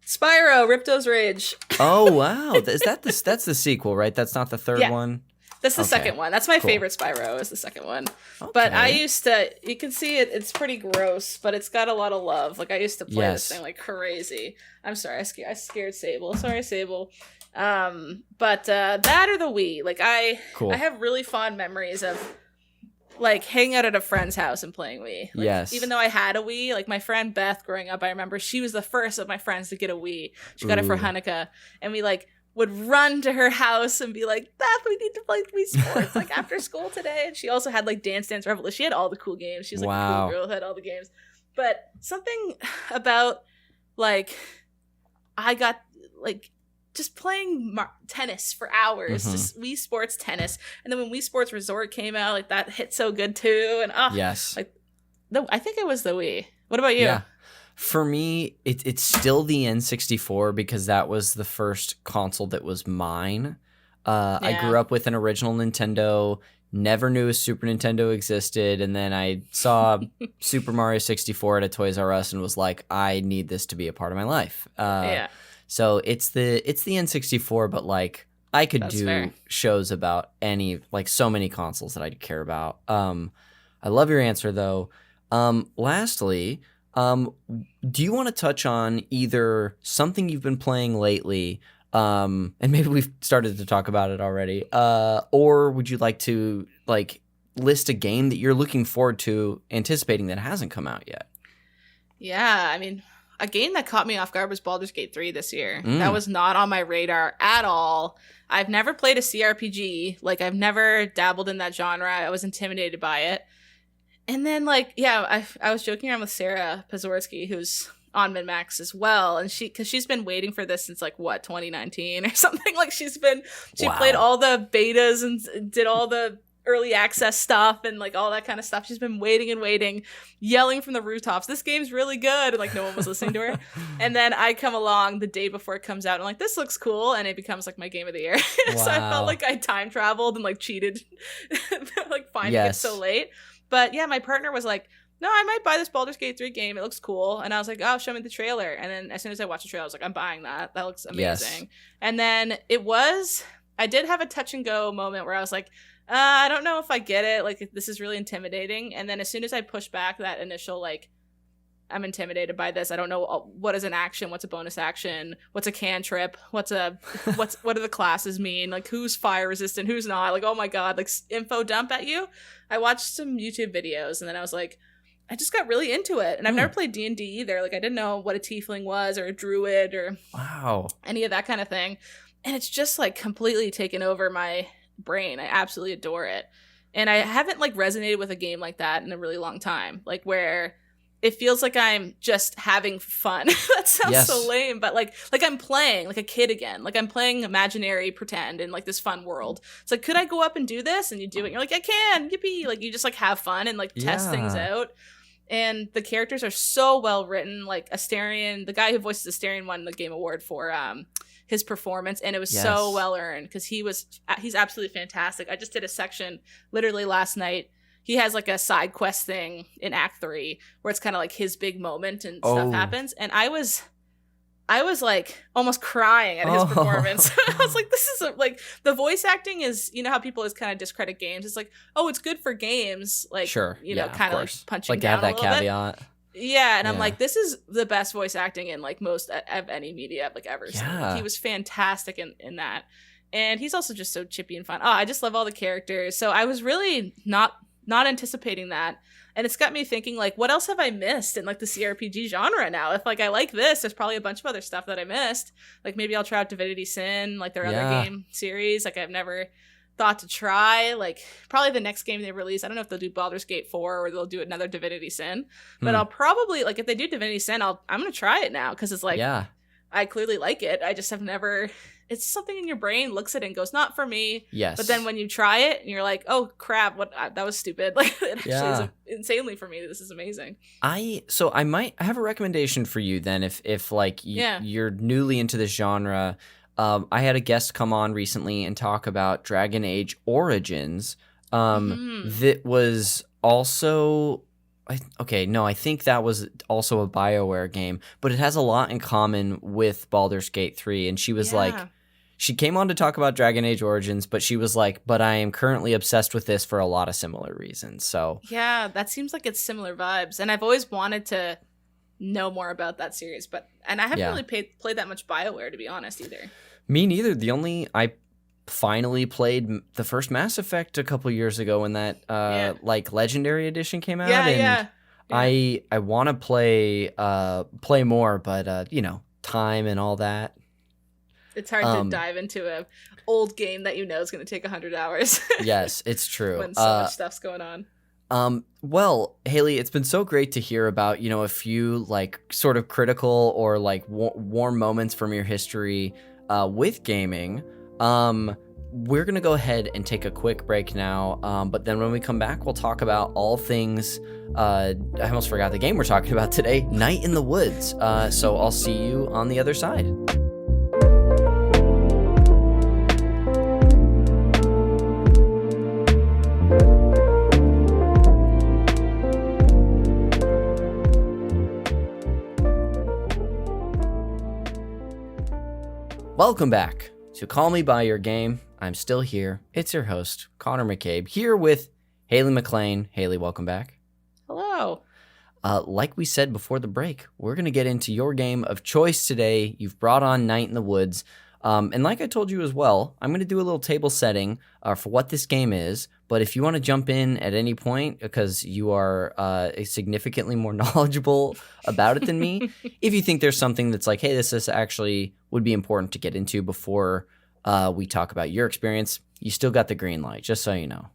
Spyro, Ripto's Rage. Oh wow, that's the sequel, right? That's not the third one. That's the second one. That's my favorite Spyro is the second one. Okay. But I used to, you can see it, it's pretty gross, but it's got a lot of love. Like I used to play this thing like crazy. I'm sorry, I scared Sable. Sorry, Sable. But that or the Wii. Like I have really fond memories of like hanging out at a friend's house and playing Wii. Like, yes. Even though I had a Wii, like my friend Beth growing up, I remember she was the first of my friends to get a Wii. She got it for Hanukkah. And we like would run to her house and be like, Beth, we need to play Wii Sports like after school today. And she also had like Dance Dance Revolution. She had all the cool games. She's like a cool girl who had all the games. But something about like I got like just playing tennis for hours, just Wii Sports tennis. And then when Wii Sports Resort came out, like that hit so good too. And yes, like I think it was the Wii. What about you? Yeah. For me, it's still the N64 because that was the first console that was mine. I grew up with an original Nintendo, never knew a Super Nintendo existed, and then I saw Super Mario 64 at a Toys R Us and was like, I need this to be a part of my life. So it's the N64, but like I could do shows about so many consoles that I care about. I love your answer though. Lastly, do you want to touch on either something you've been playing lately, and maybe we've started to talk about it already, or would you like to like list a game that you're looking forward to, anticipating that hasn't come out yet? Yeah, I mean, a game that caught me off guard was Baldur's Gate 3 this year. That was not on my radar at all. I've never played a CRPG. Like, I've never dabbled in that genre. I was intimidated by it. And then, like, yeah, I was joking around with Sarah Pazorski, who's on MinnMax as well. And because she's been waiting for this since, like, 2019 or something? Like, she played all the betas and did all the early access stuff and like all that kind of stuff. She's been waiting, yelling from the rooftops, this game's really good, and like no one was listening to her. And then I come along the day before it comes out and I'm like, this looks cool, and it becomes like my game of the year. So I felt like I time traveled and like cheated like finding it so late. But yeah, my partner was like, no, I might buy this Baldur's Gate 3 game, it looks cool. And I was like, oh, show me the trailer. And then as soon as I watched the trailer, I was like, I'm buying that looks amazing. And then I did have a touch and go moment where I was like, I don't know if I get it. Like, this is really intimidating. And then as soon as I pushed back that initial, like, I'm intimidated by this. I don't know what is an action, what's a bonus action, what's a cantrip, what do the classes mean, like who's fire resistant, who's not, like, oh my god, like info dump at you. I watched some YouTube videos and then I was like, I just got really into it. And I've never played D&D either. Like I didn't know what a tiefling was or a druid or any of that kind of thing. And it's just like completely taken over my brain. I absolutely adore it. And I haven't like resonated with a game like that in a really long time. Like where it feels like I'm just having fun. That sounds so lame, but like I'm playing like a kid again. Like I'm playing imaginary pretend in like this fun world. It's like, could I go up and do this? And you do it. And you're like, I can. Yippee! Like you just like have fun and like test things out. And the characters are so well written. Like Astarion, the guy who voices Astarion won the Game Award for his performance, and it was so well earned because he's absolutely fantastic. I just did a section literally last night. He has like a side quest thing in Act 3 where it's kind of like his big moment and stuff happens. And I was like almost crying at his performance. I was like, this is like the voice acting is, you know how people always kind of discredit games. It's like, oh, it's good for games. Like, you know, kind of like punching like down have that a little caveat. bit. Yeah, and I'm like, this is the best voice acting in like most of any media I've like ever seen. Like, he was fantastic in that. And he's also just so chippy and fun. Oh, I just love all the characters. So I was really not anticipating that. And it's got me thinking, like, what else have I missed in, like, the CRPG genre now? If, like, I like this, there's probably a bunch of other stuff that I missed. Like, maybe I'll try out Divinity Sin, like, their other game series. Like, I've never thought to try. Like, probably the next game they release, I don't know if they'll do Baldur's Gate 4 or they'll do another Divinity Sin. But I'll probably, like, if they do Divinity Sin, I'm going to try it now. Because it's like, I clearly like it. I just have never... It's something in your brain looks at it and goes, not for me. Yes. But then when you try it and you're like, oh crap, that was stupid. Like it actually is insanely for me. This is amazing. I have a recommendation for you then if like you're newly into this genre. I had a guest come on recently and talk about Dragon Age Origins. That was also I think that was also a BioWare game, but it has a lot in common with Baldur's Gate 3. And she was like, she came on to talk about Dragon Age Origins, but she was like, but I am currently obsessed with this for a lot of similar reasons. So yeah, that seems like it's similar vibes. And I've always wanted to know more about that series, and I haven't really played that much BioWare, to be honest, either. Me neither. I finally played the first Mass Effect a couple years ago when that like Legendary Edition came out. I want to play more, but you know, time and all that. It's hard to dive into a old game that you know is going to take 100 hours. Yes, it's true. When so much stuff's going on. Well, Haley, it's been so great to hear about, you know, a few like sort of critical or like warm moments from your history with gaming. We're going to go ahead and take a quick break now, but then when we come back, we'll talk about all things, I almost forgot the game we're talking about today, Night in the Woods. So I'll see you on the other side. Welcome back to Call Me By Your Game. I'm still here. It's your host, Connor McCabe, here with Haley MacLean. Haley, welcome back. Hello. Like we said before the break, we're going to get into your game of choice today. You've brought on Night in the Woods. And like I told you as well, I'm going to do a little table setting for what this game is. But if you want to jump in at any point, because you are significantly more knowledgeable about it than me, if you think there's something that's like, hey, this actually would be important to get into before we talk about your experience, you still got the green light, just so you know.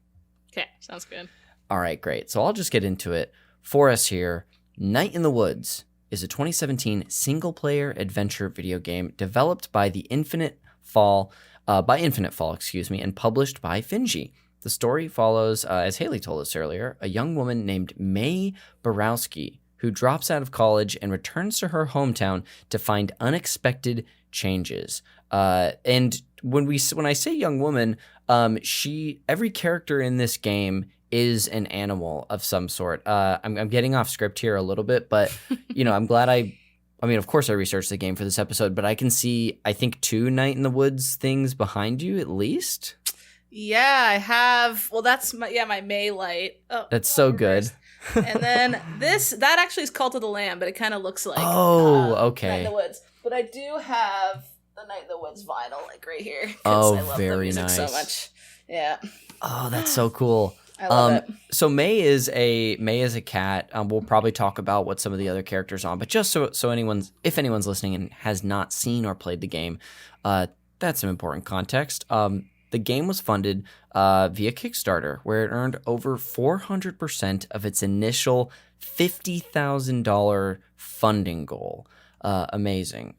Okay, sounds good. All right, great. So I'll just get into it for us here. Night in the Woods is a 2017 single-player adventure video game developed by Infinite Fall, and published by Finji. The story follows, as Haley told us earlier, a young woman named May Borowski who drops out of college and returns to her hometown to find unexpected changes. And when I say young woman, every character in this game is an animal of some sort. I'm getting off script here a little bit, but you know, I'm glad I mean, of course I researched the game for this episode, but I can see, I think, 2 Night in the Woods things behind you at least. Yeah, I have. Well, that's my May light. Oh, That's so good. And then that actually is Cult of the Lamb, but it kind of looks like okay. Night in the Woods. But I do have the Night in the Woods vinyl like right here because Oh, I love very the music nice. so much. Yeah. Oh, that's so cool. I love it. So May is a cat. We'll probably talk about what some of the other characters are on, but just so if anyone's listening and has not seen or played the game, that's some important context. The game was funded via Kickstarter, where it earned over 400% of its initial $50,000 funding goal. Amazing.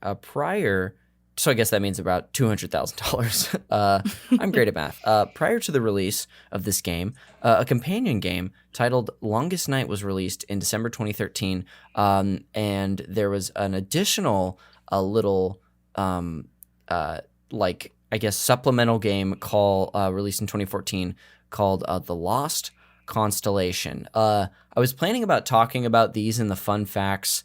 So I guess that means about $200,000. I'm great at math. Prior to the release of this game, a companion game titled Longest Night was released in December 2013, and there was an additional little supplemental game released in 2014 called The Lost Constellation. I was planning about talking about these in the fun facts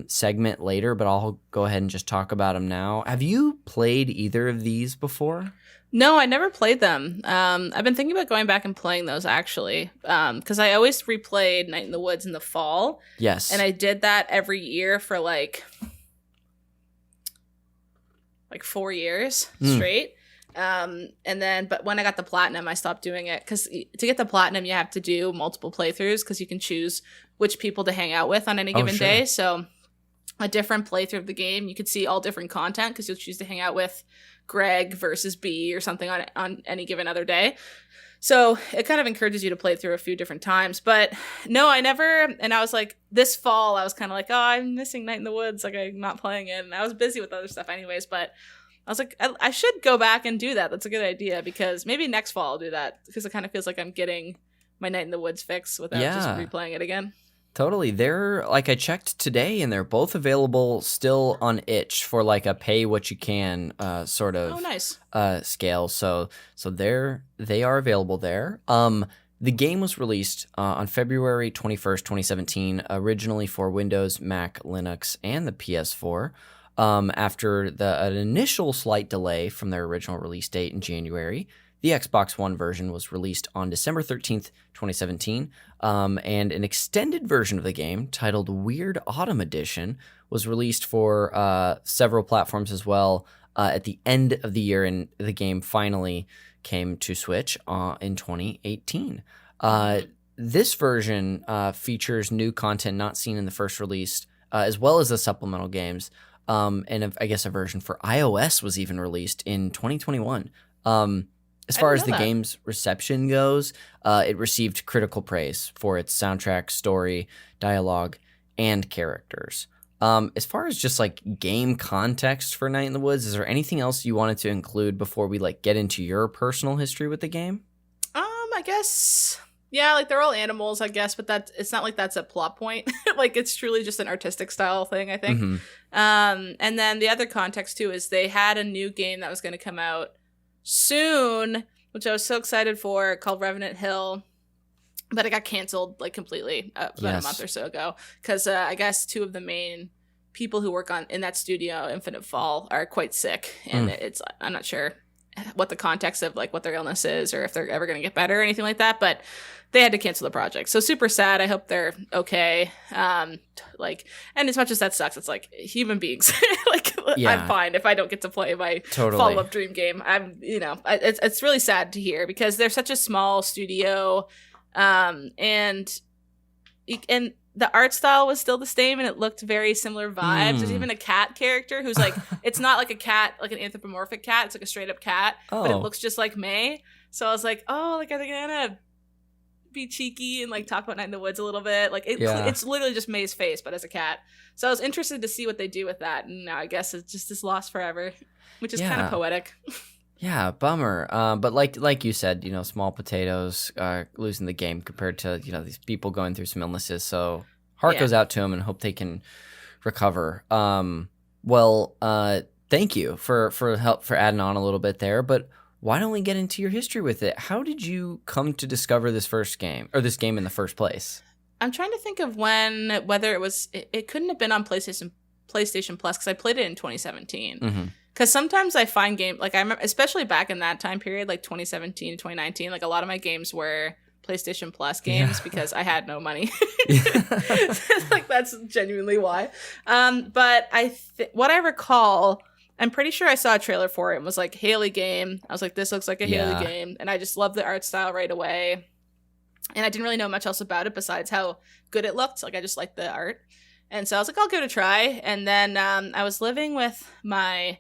segment later, but I'll go ahead and just talk about them now. Have you played either of these before? No, I never played them. I've been thinking about going back and playing those actually, because I always replayed Night in the Woods in the fall. Yes. And I did that every year for like 4 years straight. But when I got the platinum, I stopped doing it because to get the platinum, you have to do multiple playthroughs because you can choose which people to hang out with on any given day. So a different playthrough of the game, you could see all different content because you'll choose to hang out with Greg versus B or something on any given other day. So it kind of encourages you to play through a few different times. But no, I never. And I was like, this fall, I was kind of like, oh, I'm missing Night in the Woods. Like, I'm not playing it. And I was busy with other stuff anyways. But I was like, I should go back and do that. That's a good idea because maybe next fall I'll do that because it kind of feels like I'm getting my Night in the Woods fix without just replaying it again. Totally. I checked today and they're both available still on itch for like a pay what you can sort of scale. So they are available there. The game was released on February 21st, 2017, originally for Windows, Mac, Linux, and the PS4. After an initial slight delay from their original release date in January, the Xbox One version was released on December 13th, 2017, and an extended version of the game titled Weird Autumn Edition was released for several platforms as well at the end of the year, and the game finally came to Switch in 2018. This version features new content not seen in the first release, as well as the supplemental games. And I guess a version for iOS was even released in 2021. As far as the game's reception goes, it received critical praise for its soundtrack, story, dialogue, and characters. As far as just like game context for Night in the Woods, is there anything else you wanted to include before we like get into your personal history with the game? I guess. Yeah, like they're all animals, I guess, but it's not like that's a plot point. Like it's truly just an artistic style thing, I think. Mm-hmm. And then the other context too is they had a new game that was going to come out soon, which I was so excited for, called Revenant Hill, but it got canceled like completely about a month or so ago because I guess two of the main people who work in that studio, Infinite Fall, are quite sick, and I'm not sure what the context of like what their illness is or if they're ever going to get better or anything like that, but they had to cancel the project. So super sad. I hope they're okay. And as much as that sucks, it's like human beings. I'm fine if I don't get to play my follow-up dream game. It's really sad to hear because they're such a small studio, and the art style was still the same and it looked very similar vibes. There's even a cat character who's like, it's not like a cat, like an anthropomorphic cat. It's like a straight up cat, but it looks just like May. So I was like, oh, like, are they gonna be cheeky and like talk about Night in the Woods a little bit? Like it's literally just May's face, but as a cat. So I was interested to see what they do with that. And now I guess it's just this lost forever, which is kind of poetic. Yeah, bummer. But like you said, small potatoes losing the game compared to these people going through some illnesses. So heart goes out to them and hope they can recover. Thank you for help for adding on a little bit there. But why don't we get into your history with it? How did you come to discover this game in the first place? I'm trying to think of whether it couldn't have been on PlayStation Plus because I played it in 2017. Because sometimes I find like I remember, especially back in that time period, like 2017, 2019, like a lot of my games were PlayStation Plus games because I had no money. Like that's genuinely why. But what I recall, I'm pretty sure I saw a trailer for it and was like Haley game. I was like, this looks like a Haley game, and I just loved the art style right away. And I didn't really know much else about it besides how good it looked. Like I just liked the art, and so I was like, I'll give it a try. And then I was living with my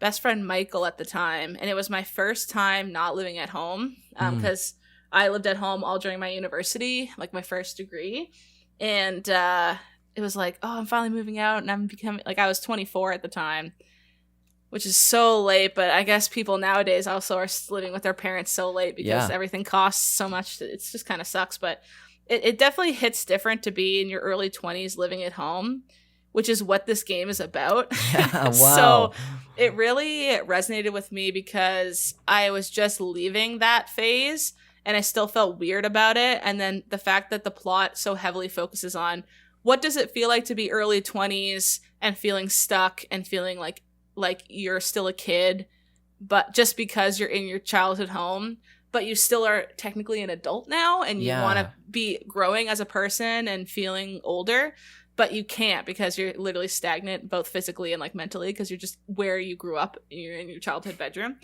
best friend Michael at the time, and it was my first time not living at home because I lived at home all during my university, like my first degree. And it was like, oh, I'm finally moving out, and I'm becoming, like, I was 24 at the time, which is so late. But I guess people nowadays also are living with their parents so late because everything costs so much. It's just kind of sucks. But it definitely hits different to be in your early 20s living at home, which is what this game is about. Yeah, wow. So it really resonated with me because I was just leaving that phase and I still felt weird about it. And then the fact that the plot so heavily focuses on what does it feel like to be early 20s and feeling stuck and feeling like you're still a kid, but just because you're in your childhood home, but you still are technically an adult now and you want to be growing as a person and feeling older, but you can't because you're literally stagnant both physically and like mentally because you're just where you grew up. You're in your childhood bedroom.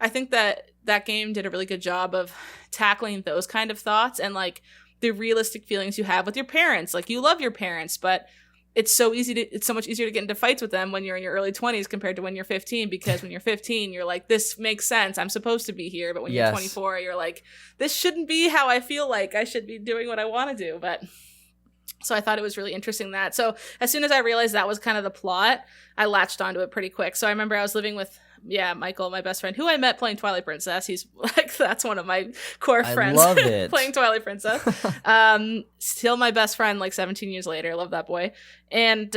I think that game did a really good job of tackling those kind of thoughts and like the realistic feelings you have with your parents. Like you love your parents, but it's so much easier to get into fights with them when you're in your early 20s compared to when you're 15, because when you're 15, you're like, this makes sense. I'm supposed to be here. But when you're 24, you're like, this shouldn't be how I feel like. I should be doing what I want to do. But so I thought it was really interesting that. So as soon as I realized that was kind of the plot, I latched onto it pretty quick. So I remember I was living with Michael, my best friend, who I met playing Twilight Princess. He's like, that's one of my core friends. I love it. Playing Twilight Princess. Still my best friend like 17 years later. I love that boy. And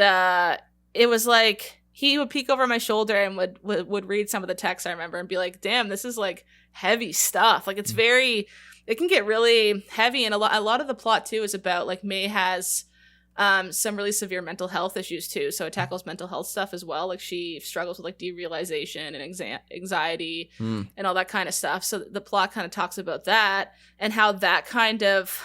it was like, he would peek over my shoulder and would read some of the text I remember and be like, damn, this is like heavy stuff. Like it's it can get really heavy. And a lot of the plot too is about like May has some really severe mental health issues too. So it tackles mental health stuff as well. Like she struggles with like derealization and anxiety and all that kind of stuff. So the plot kind of talks about that and how that kind of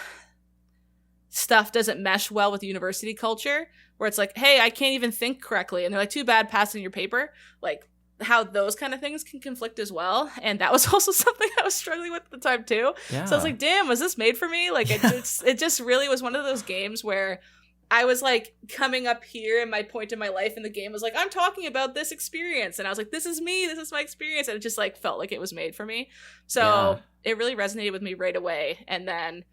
stuff doesn't mesh well with university culture, where it's like, hey, I can't even think correctly. And they're like, too bad passing your paper. Like how those kind of things can conflict as well. And that was also something I was struggling with at the time too. Yeah. So I was like, damn, was this made for me? Like it just really was one of those games where I was like coming up here in my point in my life, and the game was like, I'm talking about this experience. And I was like, this is me. This is my experience. And it just like felt like it was made for me. So it really resonated with me right away. And then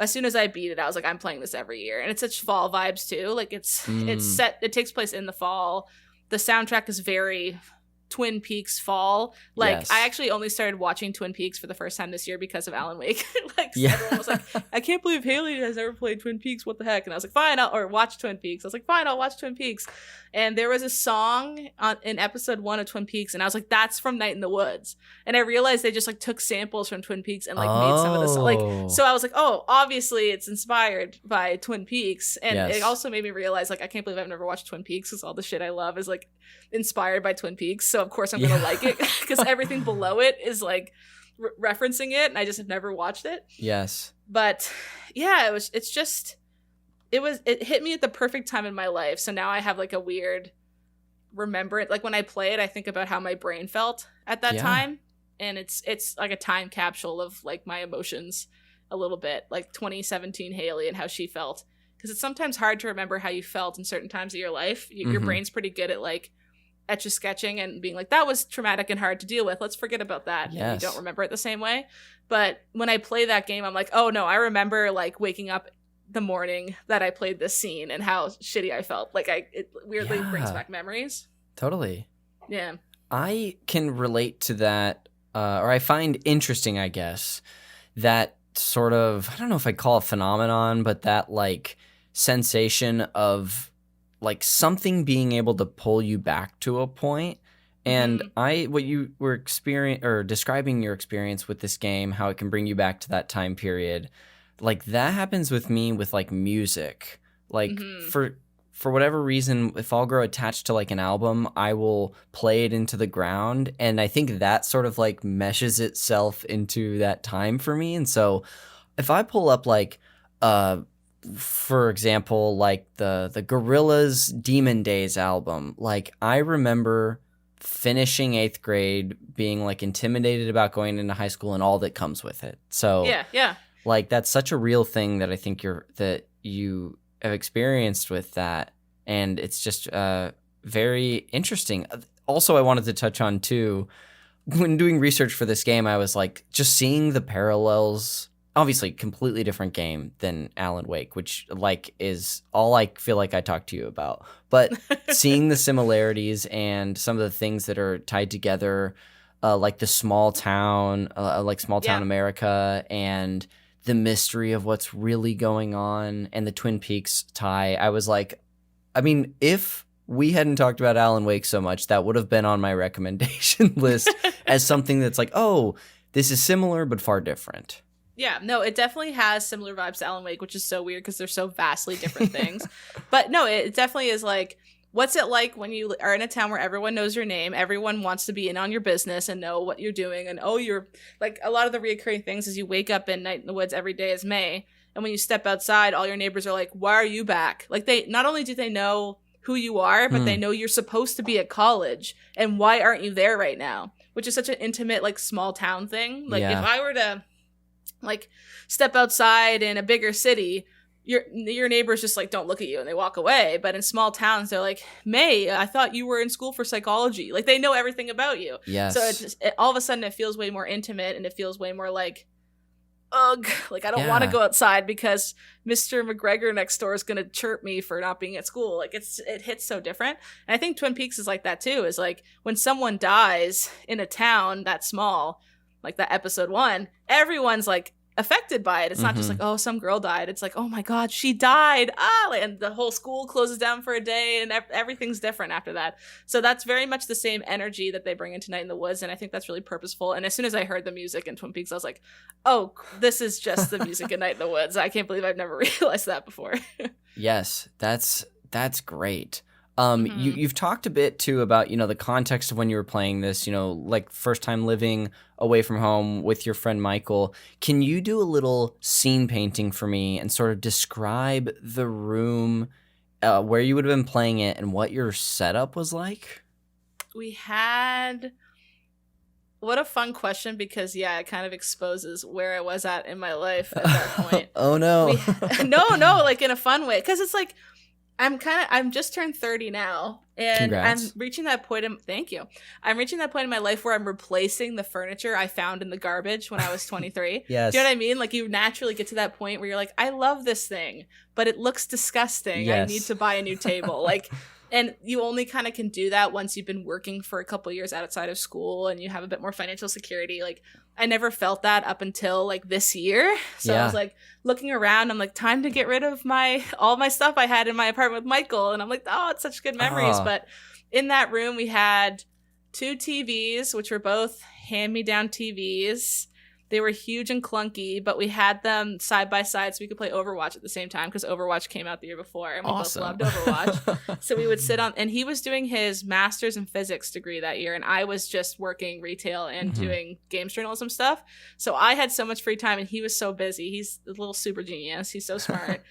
as soon as I beat it, I was like, I'm playing this every year. And it's such fall vibes too. Like it's set, it takes place in the fall. The soundtrack is very Twin Peaks fall. Like I actually only started watching Twin Peaks for the first time this year because of Alan Wake. Everyone was like, I can't believe Haley has never played Twin Peaks. What the heck? And I was like, fine, or watch Twin Peaks. I was like, fine, I'll watch Twin Peaks. And there was a song in episode 1 of Twin Peaks, and I was like, that's from Night in the Woods. And I realized they just like took samples from Twin Peaks and like made some of the like. So I was like, oh, obviously it's inspired by Twin Peaks. And it also made me realize like, I can't believe I've never watched Twin Peaks because all the shit I love is like inspired by Twin Peaks. So of course I'm gonna like it because everything below it is like referencing it, and I just have never watched it. Yes. But yeah, it hit me at the perfect time in my life. So now I have like a weird remembrance. Like when I play it, I think about how my brain felt at that time, and it's like a time capsule of like my emotions a little bit, like 2017 Haley and how she felt, because it's sometimes hard to remember how you felt in certain times of your life. Your brain's pretty good at like etch-a-sketching and being like, that was traumatic and hard to deal with, let's forget about that. Yes. And you don't remember it the same way. But when I play that game, I'm like, oh no, I remember like waking up the morning that I played this scene and how shitty I felt. Like it weirdly brings back memories. Totally. Yeah. I can relate to that, or I find interesting, I guess, that sort of, I don't know if I'd call it phenomenon, but that like sensation of like something being able to pull you back to a point. And what you were describing your experience with this game, how it can bring you back to that time period, like that happens with me with like music. Like for for whatever reason, if I'll grow attached to like an album, I will play it into the ground. And I think that sort of like meshes itself into that time for me. And so if I pull up like, for example, like the Gorillaz Demon Days album, like I remember finishing 8th grade being like intimidated about going into high school and all that comes with it. So yeah. Like that's such a real thing that I think you have experienced with that, and it's just very interesting. Also, I wanted to touch on too, when doing research for this game, I was like just seeing the parallels. Obviously, completely different game than Alan Wake, which like is all I feel like I talk to you about. But seeing the similarities and some of the things that are tied together, like the small town America, and the mystery of what's really going on, and the Twin Peaks tie. I was like, I mean, if we hadn't talked about Alan Wake so much, that would have been on my recommendation list as something that's like, oh, this is similar but far different. Yeah, no, it definitely has similar vibes to Alan Wake, which is so weird because they're so vastly different things. But no, it definitely is like, what's it like when you are in a town where everyone knows your name, everyone wants to be in on your business and know what you're doing, and you're like, a lot of the reoccurring things is you wake up in Night in the Woods every day is May, and when you step outside, all your neighbors are like, why are you back? Like, they not only do they know who you are, but they know you're supposed to be at college, and why aren't you there right now? Which is such an intimate, like, small town thing. Like, if I were to like step outside in a bigger city, your neighbors just like don't look at you and they walk away. But in small towns, they're like, May, I thought you were in school for psychology. Like, they know everything about you. Yes. So all of a sudden it feels way more intimate, and it feels way more like, ugh, like I don't want to go outside because Mr. McGregor next door is gonna chirp me for not being at school. Like, it hits so different. And I think Twin Peaks is like that too, is like when someone dies in a town that small, like that episode 1, everyone's like affected by it. It's not just like, oh, some girl died. It's like, oh my God, she died. And the whole school closes down for a day, and everything's different after that. So that's very much the same energy that they bring into Night in the Woods, and I think that's really purposeful. And as soon as I heard the music in Twin Peaks, I was like, oh, this is just the music in Night in the Woods. I can't believe I've never realized that before. Yes, that's great. You've talked a bit too about, the context of when you were playing this, like first time living away from home with your friend Michael. Can you do a little scene painting for me and sort of describe the room where you would have been playing it and what your setup was like? What a fun question, because it kind of exposes where I was at in my life at that point. Oh no. No, like in a fun way, because it's like, I'm just turned 30 now, and Congrats. I'm reaching that point thank you. I'm reaching that point in my life where I'm replacing the furniture I found in the garbage when I was 23. Yes. Do you know what I mean? Like, you naturally get to that point where you're like, I love this thing, but it looks disgusting. Yes. I need to buy a new table. Like, and you only kind of can do that once you've been working for a couple years outside of school and you have a bit more financial security. Like, I never felt that up until like this year. So I was like looking around, I'm like, time to get rid of all my stuff I had in my apartment with Michael. And I'm like, oh, it's such good memories. But in that room, we had 2 TVs, which were both hand-me-down TVs. They were huge and clunky, but we had them side by side so we could play Overwatch at the same time, because Overwatch came out the year before, and we both loved Overwatch. So we would sit on, and he was doing his master's in physics degree that year, and I was just working retail and doing games journalism stuff. So I had so much free time, and he was so busy. He's a little super genius. He's so smart.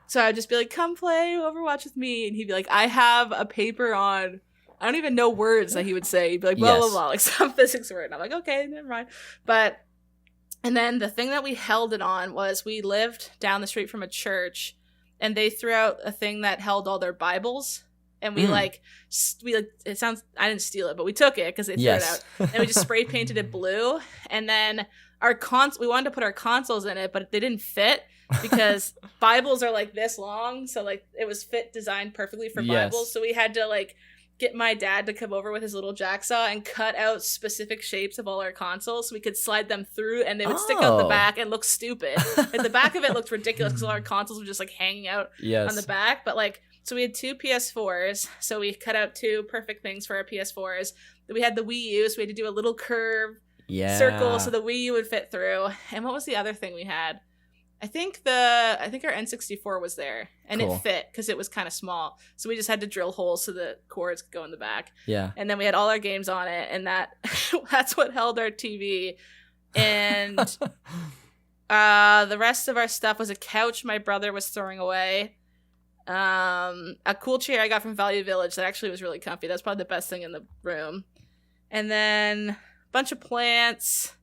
So I'd just be like, come play Overwatch with me. And he'd be like, I have a paper on, I don't even know words that he would say. He'd be like, blah, blah, blah, like some physics word. And I'm like, okay, never mind. And then the thing that we held it on was, we lived down the street from a church, and they threw out a thing that held all their Bibles. And we it sounds, I didn't steal it, but we took it because they threw it out. And we just spray painted it blue. And then we wanted to put our consoles in it, but they didn't fit because Bibles are like this long. So like it was designed perfectly for Bibles. So we had to like get my dad to come over with his little jacksaw and cut out specific shapes of all our consoles so we could slide them through, and they would stick out the back and look stupid. Like, the back of it looked ridiculous because all our consoles were just like hanging out on the back. But like, so we had 2 PS4s, so we cut out 2 perfect things for our PS4s. We had the Wii U, so we had to do a little curve circle so the Wii U would fit through. And what was the other thing we had? I think our N64 was there, and Cool. it fit because it was kind of small. So we just had to drill holes so the cords could go in the back. Yeah. And then we had all our games on it, and that's what held our TV. And the rest of our stuff was a couch my brother was throwing away. A cool chair I got from Value Village that actually was really comfy. That's probably the best thing in the room. And then a bunch of plants.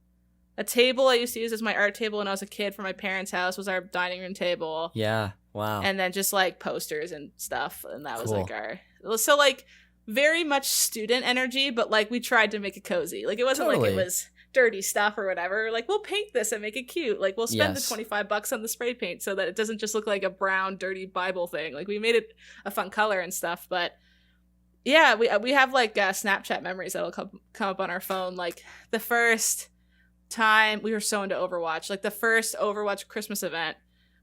A table I used to use as my art table when I was a kid for my parents' house was our dining room table. Yeah. Wow. And then just like posters and stuff. And that was Cool. like so like very much student energy, but like we tried to make it cozy. Like it wasn't Totally. like it was dirty stuff or whatever. Like we'll paint this and make it cute. Like we'll spend Yes. the $25 on the spray paint so that it doesn't just look like a brown dirty Bible thing. Like we made it a fun color and stuff. But yeah, we have like Snapchat memories that'll come up on our phone. Like the first time we were so into Overwatch, like the first Overwatch Christmas event,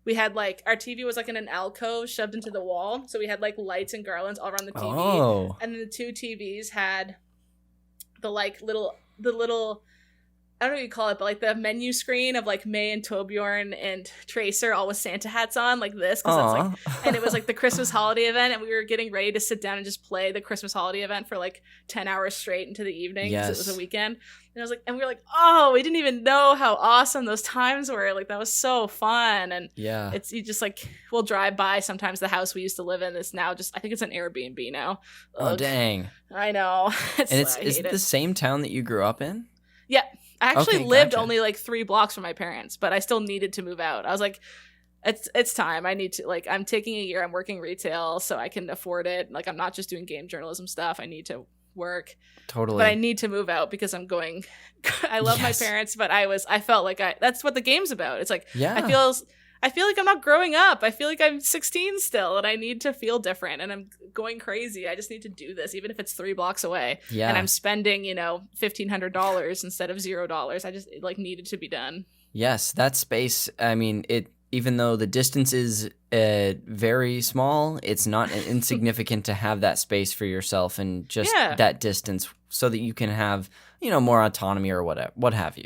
we had like our TV was like in an alcove shoved into the wall, so we had like lights and garlands all around the TV. Oh. And then the two TVs had the little I don't know what you call it, but like the menu screen of like May and Torbjorn and Tracer all with Santa hats on, like this, because that's like, and it was like the Christmas holiday event, and we were getting ready to sit down and just play the Christmas holiday event for like 10 hours straight into the evening because it was a weekend. And I was like, and we were like, oh, we didn't even know how awesome those times were. Like that was so fun. And Yeah. it's you just like we'll drive by sometimes the house we used to live in is now just I think it's an Airbnb now. Oh, dang. I know. And is it the same town that you grew up in? Yeah. I actually Okay, lived gotcha. only like 3 blocks from my parents, but I still needed to move out. I was like, it's time. I need to, like, I'm taking a year. I'm working retail so I can afford it. Like, I'm not just doing game journalism stuff. I need to work. Totally. But I need to move out because I'm going, I love Yes. my parents, but I felt like that's what the game's about. It's like, Yeah. I feel like I'm not growing up. I feel like I'm 16 still, and I need to feel different, and I'm going crazy. I just need to do this, even if it's 3 blocks away. Yeah. And I'm spending, $1,500 instead of $0. I just needed to be done. Yes, that space, I mean, even though the distance is very small, it's not insignificant to have that space for yourself and just that distance so that you can have, more autonomy or what have you.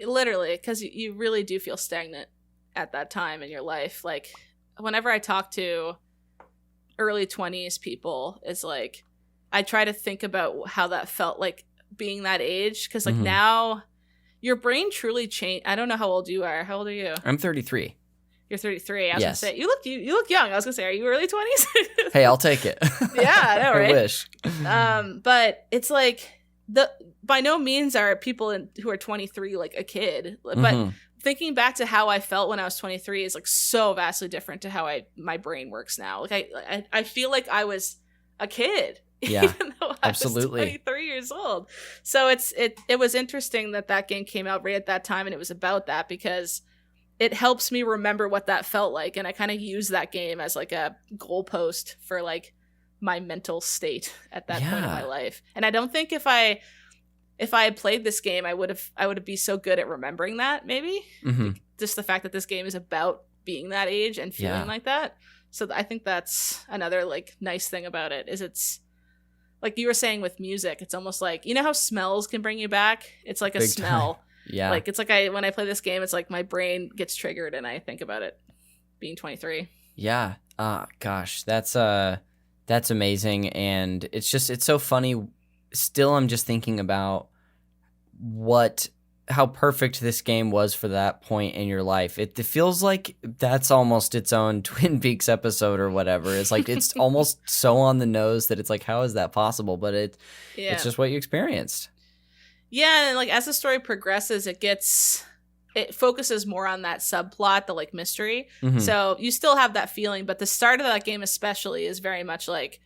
Literally, because you really do feel stagnant at that time in your life. Like, whenever I talk to early 20s people, it's like, I try to think about how that felt like being that age, because like now your brain truly changed. I don't know how old you are. How old are you? I'm 33. You're 33. I was Yes. gonna say you look young. I was gonna say, are you early 20s? Hey, I'll take it. Yeah, I know, right? I wish. But it's like by no means are people who are 23 like a kid, but Mhm. thinking back to how I felt when I was 23 is like so vastly different to how my brain works now. Like I feel like I was a kid. Yeah, even though I absolutely. was 23 years old. So it was interesting that game came out right at that time, and it was about that because it helps me remember what that felt like, and I kind of use that game as like a goalpost for like my mental state at that point in my life. And I don't think if I had played this game, I would be so good at remembering that, maybe. Mhm. Just the fact that this game is about being that age and feeling like that. So I think that's another like nice thing about it is it's like you were saying with music, it's almost like, how smells can bring you back? It's like a Big smell. time. Yeah. Like it's like when I play this game, it's like my brain gets triggered and I think about it being 23. Yeah. Gosh, that's amazing. And it's so funny. Still, I'm just thinking about how perfect this game was for that point in your life. It feels like that's almost its own Twin Peaks episode or whatever. It's like, it's almost so on the nose that it's like, how is that possible? But it's just what you experienced. Yeah. And like, as the story progresses, it focuses more on that subplot, the like mystery. Mhm. So you still have that feeling, but the start of that game especially is very much like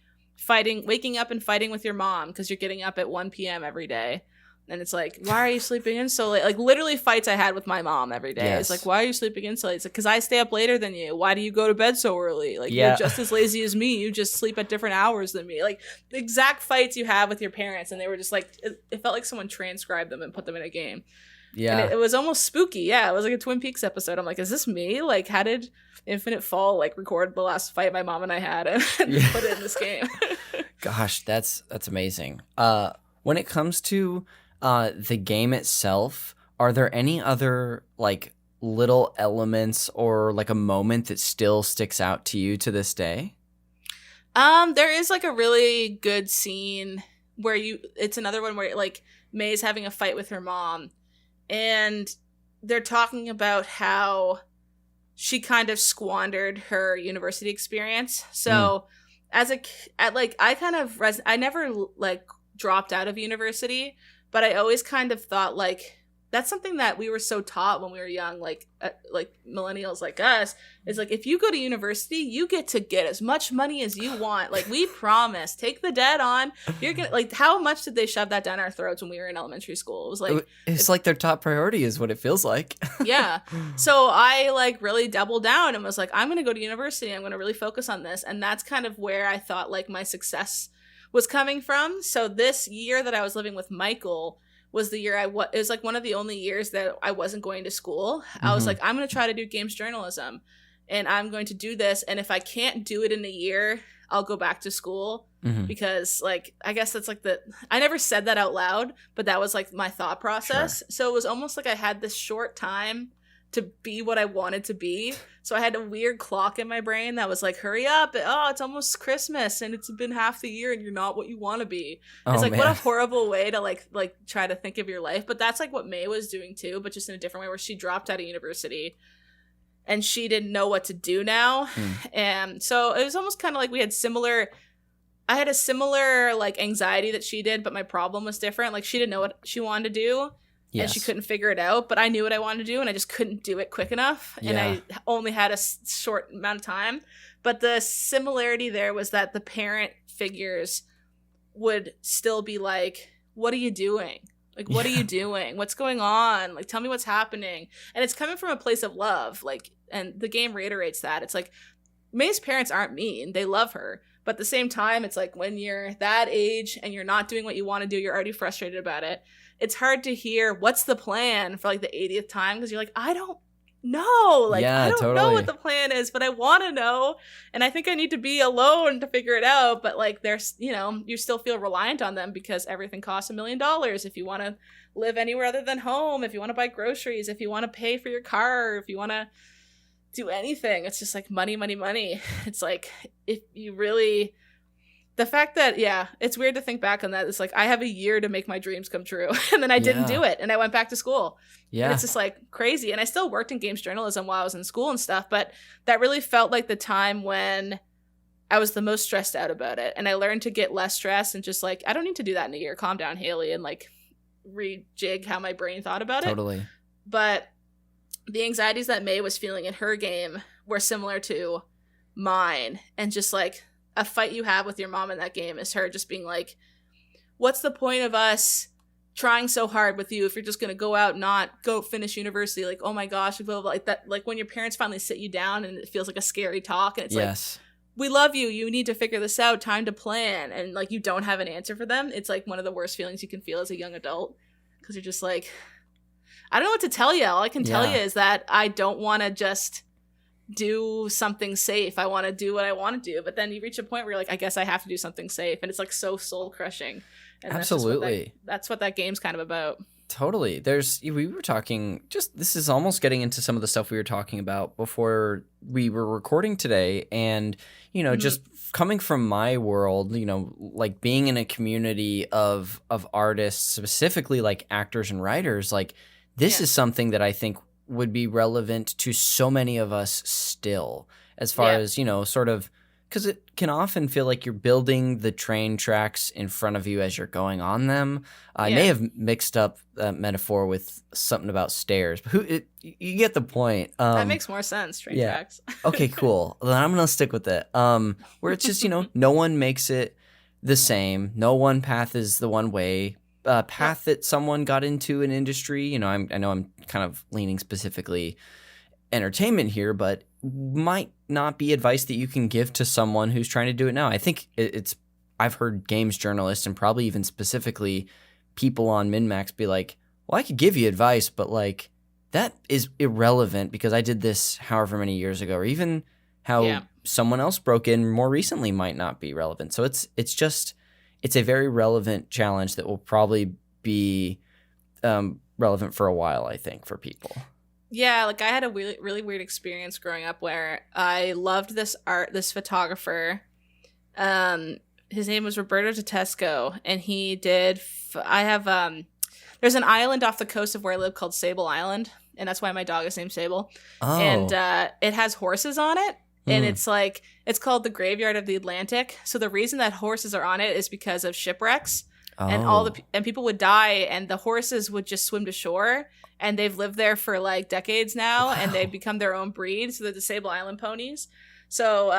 waking up and fighting with your mom because you're getting up at 1 p.m. every day. And it's like, why are you sleeping in so late? Like literally fights I had with my mom every day. Yes. It's like, why are you sleeping in so late? It's like, because I stay up later than you. Why do you go to bed so early? Like you're just as lazy as me. You just sleep at different hours than me. Like the exact fights you have with your parents. And they were just like, it felt like someone transcribed them and put them in a game. Yeah. And it was almost spooky. Yeah, it was like a Twin Peaks episode. I'm like, is this me? Like, how did Infinite Fall like record the last fight my mom and I had and put it in this game? Gosh, that's amazing. When it comes to the game itself, are there any other like little elements or like a moment that still sticks out to you to this day? There is like a really good scene where it's another one where like May's having a fight with her mom, and they're talking about how she kind of squandered her university experience. So I never like dropped out of university, but I always kind of thought like that's something that we were so taught when we were young, like millennials like us, is like, if you go to university, you get to get as much money as you want. Like, we promise, take the debt on. You're gonna, like, how much did they shove that down our throats when we were in elementary school? It was like, it's like their top priority is what it feels like. Yeah. So I like really doubled down and was like, I'm going to go to university. I'm going to really focus on this. And that's kind of where I thought like my success was coming from. So this year that I was living with Michael was the year it was like one of the only years that I wasn't going to school. I was like, I'm going to try to do games journalism, and I'm going to do this. And if I can't do it in a year, I'll go back to school, because like, I guess that's like I never said that out loud, but that was like my thought process. Sure. So it was almost like I had this short time to be what I wanted to be. So I had a weird clock in my brain that was like, hurry up. Oh, it's almost Christmas and it's been half the year and you're not what you want to be. It's like, man, what a horrible way to like try to think of your life. But that's like what May was doing too, but just in a different way, where she dropped out of university and she didn't know what to do now. And so it was almost kind of like I had a similar like anxiety that she did, but my problem was different. Like, she didn't know what she wanted to do. Yes. And she couldn't figure it out, but I knew what I wanted to do, and I just couldn't do it quick enough. Yeah. And I only had a short amount of time. But the similarity there was that the parent figures would still be like, what are you doing? Like, what are you doing? What's going on? Like, tell me what's happening. And it's coming from a place of love. Like, and the game reiterates that. It's like, May's parents aren't mean. They love her. But at the same time, it's like, when you're that age and you're not doing what you want to do, you're already frustrated about it. It's hard to hear what's the plan for like the 80th time, because you're like, I don't know. Like, I don't know what the plan is, but I want to know. And I think I need to be alone to figure it out. But like, there's, you still feel reliant on them, because everything costs $1 million if you want to live anywhere other than home, if you want to buy groceries, if you want to pay for your car, if you want to do anything. It's just like money, money, money. It's like, if you really... The fact that, it's weird to think back on that. It's like, I have a year to make my dreams come true. And then I didn't do it. And I went back to school. Yeah. And it's just like crazy. And I still worked in games journalism while I was in school and stuff. But that really felt like the time when I was the most stressed out about it. And I learned to get less stressed and just like, I don't need to do that in a year. Calm down, Haley, and like rejig how my brain thought about it. Totally. But the anxieties that May was feeling in her game were similar to mine. And just like, a fight you have with your mom in that game is her just being like, what's the point of us trying so hard with you if you're just going to go out and not go finish university? Like, oh my gosh, blah, blah, blah. Like that, like when your parents finally sit you down and it feels like a scary talk, and it's like, we love you, you need to figure this out, time to plan, and like you don't have an answer for them. It's like one of the worst feelings you can feel as a young adult, because you're just like, I don't know what to tell you. All I can tell you is that I don't want to just do something safe. I want to do what I want to do. But then you reach a point where you're like, I guess I have to do something safe. And it's like so soul crushing. And absolutely. That's what that game's kind of about. Totally. We were talking, this is almost getting into some of the stuff we were talking about before we were recording today. And, just coming from my world, like being in a community of artists, specifically like actors and writers, like this is something that I think would be relevant to so many of us still, as far as, sort of, because it can often feel like you're building the train tracks in front of you as you're going on them. I may have mixed up that metaphor with something about stairs, but you get the point. That makes more sense, train tracks. Okay, cool. Then I'm going to stick with it. Where it's just, no one makes it the same. No one path is the one way. Path that someone got into an industry, I know I'm kind of leaning specifically entertainment here, but might not be advice that you can give to someone who's trying to do it now. I think I've heard games journalists and probably even specifically people on MinnMax be like, well, I could give you advice, but like that is irrelevant because I did this however many years ago, or even how someone else broke in more recently might not be relevant. So it's a very relevant challenge that will probably be relevant for a while, I think, for people. Yeah, like I had a really, really weird experience growing up where I loved this photographer. His name was Roberto Tedesco, and he did. There's an island off the coast of where I live called Sable Island, and that's why my dog is named Sable. Oh. And it has horses on it, and it's called the Graveyard of the Atlantic. So the reason that horses are on it is because of shipwrecks. Oh. And people would die, and the horses would just swim to shore, and they've lived there for like decades now. Wow. And they've become their own breed, so they're the Sable Island ponies. So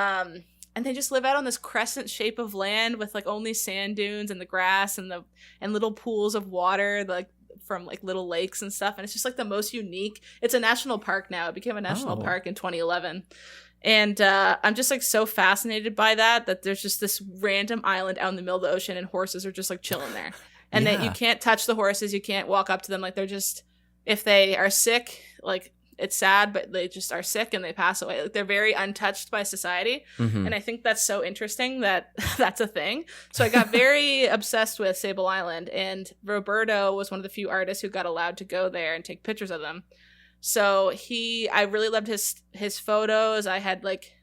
and they just live out on this crescent shape of land with like only sand dunes and the grass and little pools of water, like from like little lakes and stuff. And it's just like the most unique. It's a national park now. It became a national park in 2011. And I'm just like so fascinated by that there's just this random island out in the middle of the ocean, and horses are just like chilling there. And that you can't touch the horses, you can't walk up to them. Like they're just, if they are sick, like it's sad, but they just are sick and they pass away. Like they're very untouched by society. Mm-hmm. And I think that's so interesting that that's a thing. So I got very obsessed with Sable Island, and Roberto was one of the few artists who got allowed to go there and take pictures of them. So I really loved his photos. I had like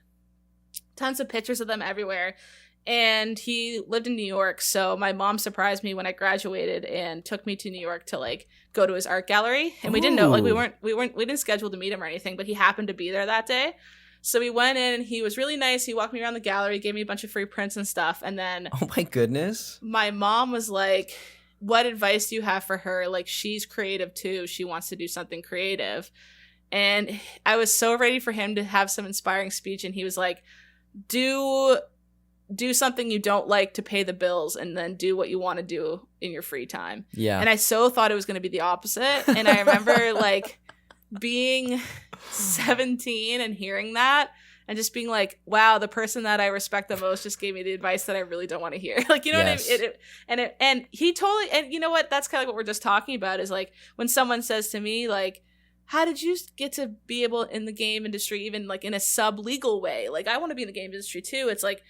tons of pictures of them everywhere. And he lived in New York. So my mom surprised me when I graduated and took me to New York to like go to his art gallery. And we didn't know, like we didn't schedule to meet him or anything, but he happened to be there that day. So we went in, and he was really nice. He walked me around the gallery, gave me a bunch of free prints and stuff. And then oh my goodness, my mom was like, what advice do you have for her? Like, she's creative too. She wants to do something creative. And I was so ready for him to have some inspiring speech. And he was like, do something you don't like to pay the bills, and then do what you want to do in your free time. Yeah. And I so thought it was going to be the opposite. And I remember like being 17 and hearing that, and just being like, wow, the person that I respect the most just gave me the advice that I really don't want to hear. Like, you know what I mean? And he totally, and you know what? That's kind of what we're just talking about, is like when someone says to me, like, how did you get to be able in the game industry, even like in a sub-legal way? Like, I want to be in the game industry too. It's like,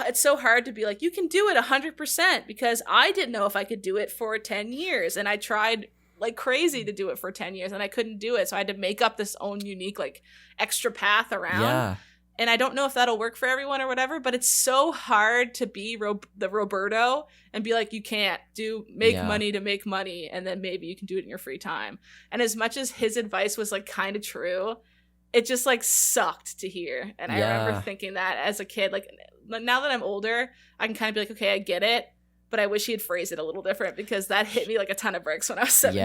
it's so hard to be like, you can do it 100%, because I didn't know if I could do it for 10 years. And I tried like crazy to do it for 10 years, and I couldn't do it. So I had to make up this own unique like extra path around. Yeah. And I don't know if that'll work for everyone or whatever, but it's so hard to be the Roberto and be like, you can't make money to make money, and then maybe you can do it in your free time. And as much as his advice was like kind of true, it just like sucked to hear. And I remember thinking that as a kid, like now that I'm older, I can kind of be like, okay, I get it. But I wish he had phrased it a little different, because that hit me like a ton of bricks when I was 17.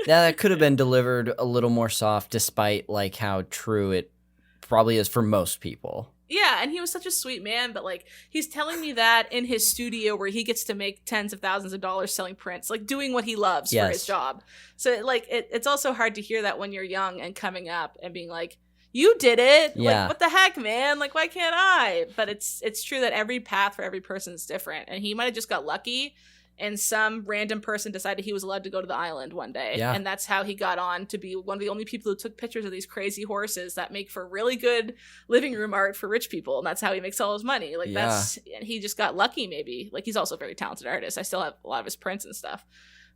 Yeah, that could have been delivered a little more soft, despite like how true it probably is for most people. Yeah, and he was such a sweet man, but like he's telling me that in his studio where he gets to make tens of thousands of dollars selling prints, like doing what he loves for his job. So like it's also hard to hear that when you're young and coming up and being like, you did it. Yeah. Like, what the heck, man? Like, why can't I? But it's true that every path for every person is different. And he might have just got lucky, and some random person decided he was allowed to go to the island one day. Yeah. And that's how he got on to be one of the only people who took pictures of these crazy horses that make for really good living room art for rich people. And that's how he makes all his money. Like, and he just got lucky, maybe. Like, he's also a very talented artist. I still have a lot of his prints and stuff.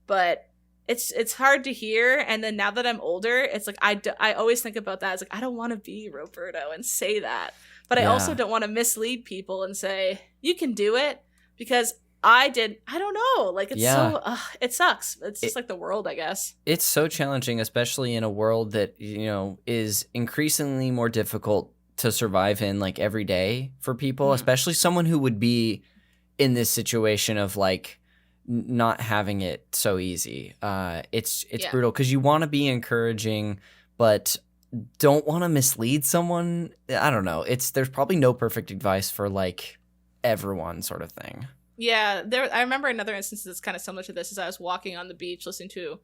But it's hard to hear. And then now that I'm older, it's like I always think about that. It's like, I don't want to be Roberto and say that, but I also don't want to mislead people and say you can do it, because I don't know, like it's it sucks. It's just like the world, I guess. It's so challenging, especially in a world that is increasingly more difficult to survive in, like every day for people, especially someone who would be in this situation of like not having it so easy. It's brutal, because you want to be encouraging, but don't want to mislead someone. I don't know. There's probably no perfect advice for like everyone, sort of thing. Yeah, I remember another instance that's kind of similar to this. Is I was walking on the beach listening to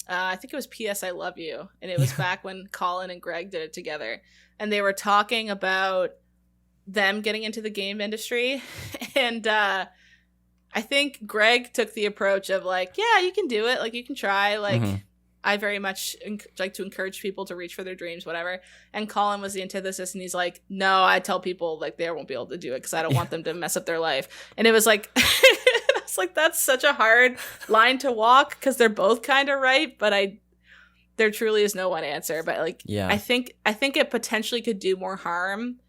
I think it was P.S. I Love You, and it was back when Colin and Greg did it together, and they were talking about them getting into the game industry. And I think Greg took the approach of like, yeah, you can do it. Like, you can try. Like, I very much like to encourage people to reach for their dreams, whatever. And Colin was the antithesis, and he's like, no, I tell people like they won't be able to do it because I don't want them to mess up their life. And it was like, I was like, that's such a hard line to walk, because they're both kind of right. But there truly is no one answer. But like, Yeah. I think it potentially could do more harm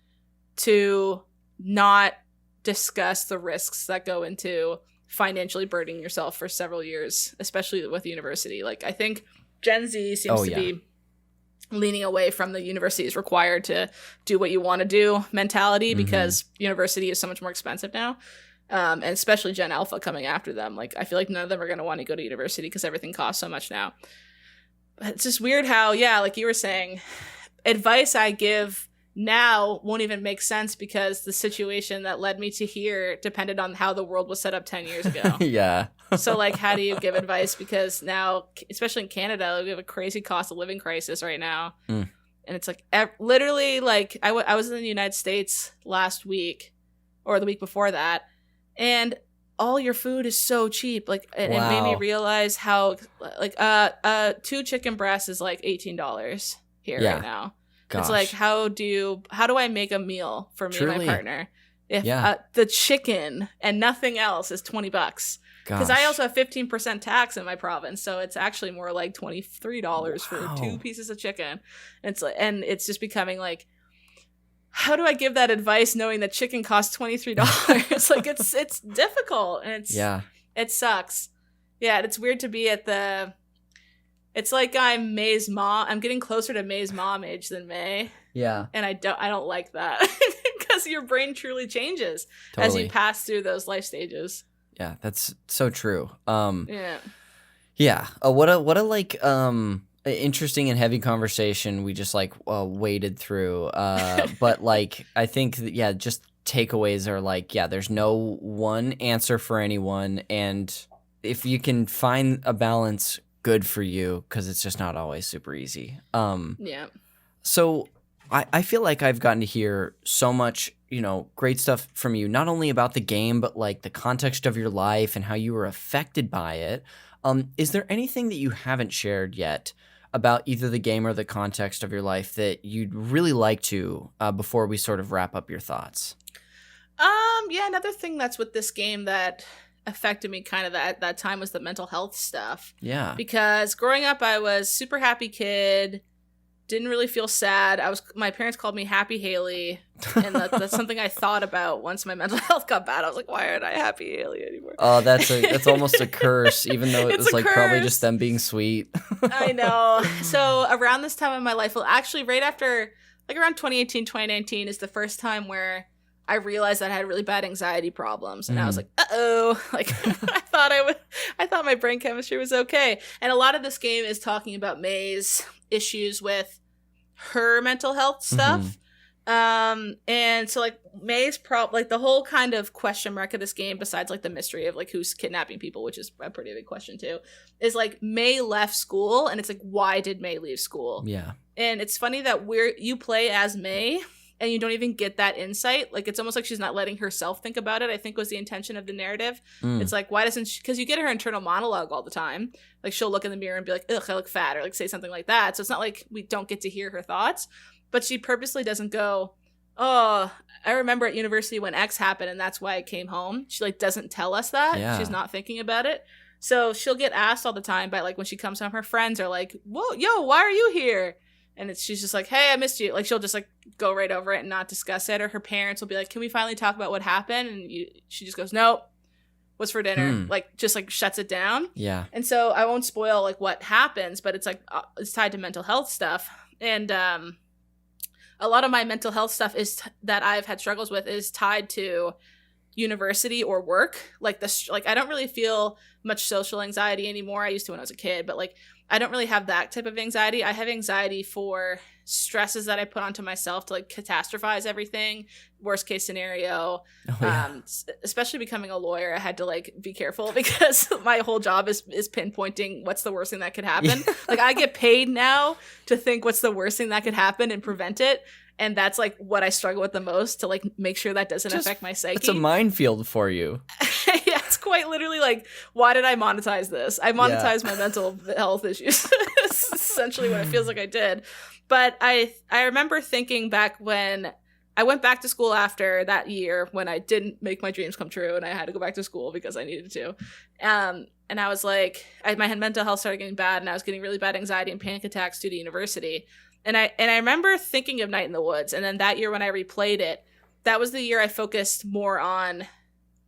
to not discuss the risks that go into financially burdening yourself for several years, especially with university. Like, I think Gen Z seems to be leaning away from the university is required to do what you want to do mentality, because university is so much more expensive now. And especially Gen Alpha coming after them. Like, I feel like none of them are going to want to go to university because everything costs so much now. But it's just weird how, like you were saying, advice I give now won't even make sense because the situation that led me to here depended on how the world was set up 10 years ago. Yeah. So, like, how do you give advice? Because now, especially in Canada, we have a crazy cost of living crisis right now. And it's like, literally, like, I was in the United States last week, or the week before that, and all your food is so cheap. Like, it made me realize how, like, 2 chicken breasts is like $18 here right now. Gosh. It's like, how do I make a meal for me and my partner if the chicken and nothing else is $20? Because I also have 15% tax in my province, so it's actually more like $23 for 2 pieces of chicken. And it's just becoming like, how do I give that advice knowing that chicken costs $23? Like, it's difficult, and it sucks. Yeah, it's weird to be at the. It's like I'm May's mom. I'm getting closer to May's mom age than May. Yeah, and I don't like that because your brain truly changes as you pass through those life stages. Yeah, that's so true. Yeah. What a like interesting and heavy conversation we just like waded through. But like, I think that, just takeaways are like, there's no one answer for anyone, and if you can find a balance, good for you, because it's just not always super easy. So I feel like I've gotten to hear so much, great stuff from you, not only about the game, but like the context of your life and how you were affected by it. Is there anything that you haven't shared yet about either the game or the context of your life that you'd really like to before we sort of wrap up your thoughts? Another thing that's with this game that affected me kind of at that time was the mental health stuff. Yeah. Because growing up, I was super happy kid, didn't really feel sad. My parents called me Happy Haley, and that's something I thought about once my mental health got bad. I was like, why aren't I Happy Haley anymore? Oh, that's almost a curse, even though it was like probably just them being sweet. I know. So around this time in my life, well, actually right after, like around 2018, 2019 is the first time where I realized that I had really bad anxiety problems, and I was like, uh-oh, like I thought my brain chemistry was okay. And a lot of this game is talking about May's issues with her mental health stuff. And so like May's like the whole kind of question mark of this game, besides like the mystery of like who's kidnapping people, which is a pretty big question too, is like May left school, and it's like, why did May leave school? Yeah. And it's funny that you play as May, and you don't even get that insight. Like, it's almost like she's not letting herself think about it, I think was the intention of the narrative. It's like, why doesn't she, because you get her internal monologue all the time. Like, she'll look in the mirror and be like, ugh, I look fat, or like say something like that. So it's not like we don't get to hear her thoughts, but she purposely doesn't go, oh, I remember at university when X happened and that's why I came home. She like doesn't tell us that. Yeah. She's not thinking about it. So she'll get asked all the time by like when she comes home, her friends are like, whoa, yo, why are you here? And she's just like, hey, I missed you. Like, she'll just like go right over it and not discuss it. Or her parents will be like, can we finally talk about what happened? And she just goes, nope. What's for dinner? Like, just like shuts it down. Yeah. And so I won't spoil like what happens, but it's like it's tied to mental health stuff. And a lot of my mental health stuff that I've had struggles with is tied to university or work. Like I don't really feel much social anxiety anymore. I used to when I was a kid, but like I don't really have that type of anxiety. I have anxiety for stresses that I put onto myself to like catastrophize everything. Worst case scenario. Oh, yeah. Especially becoming a lawyer, I had to like be careful because my whole job is pinpointing what's the worst thing that could happen. Like, I get paid now to think what's the worst thing that could happen and prevent it. And that's like what I struggle with the most, to like make sure that doesn't affect my psyche. It's a minefield for you. Yeah, it's quite literally like, why did I monetize this? I monetized my mental health issues. It's essentially what it feels like I did. But I remember thinking back when I went back to school after that year when I didn't make my dreams come true and I had to go back to school because I needed to. And I was like, my mental health started getting bad and I was getting really bad anxiety and panic attacks due to university. And I remember thinking of Night in the Woods. And then that year when I replayed it, that was the year I focused more on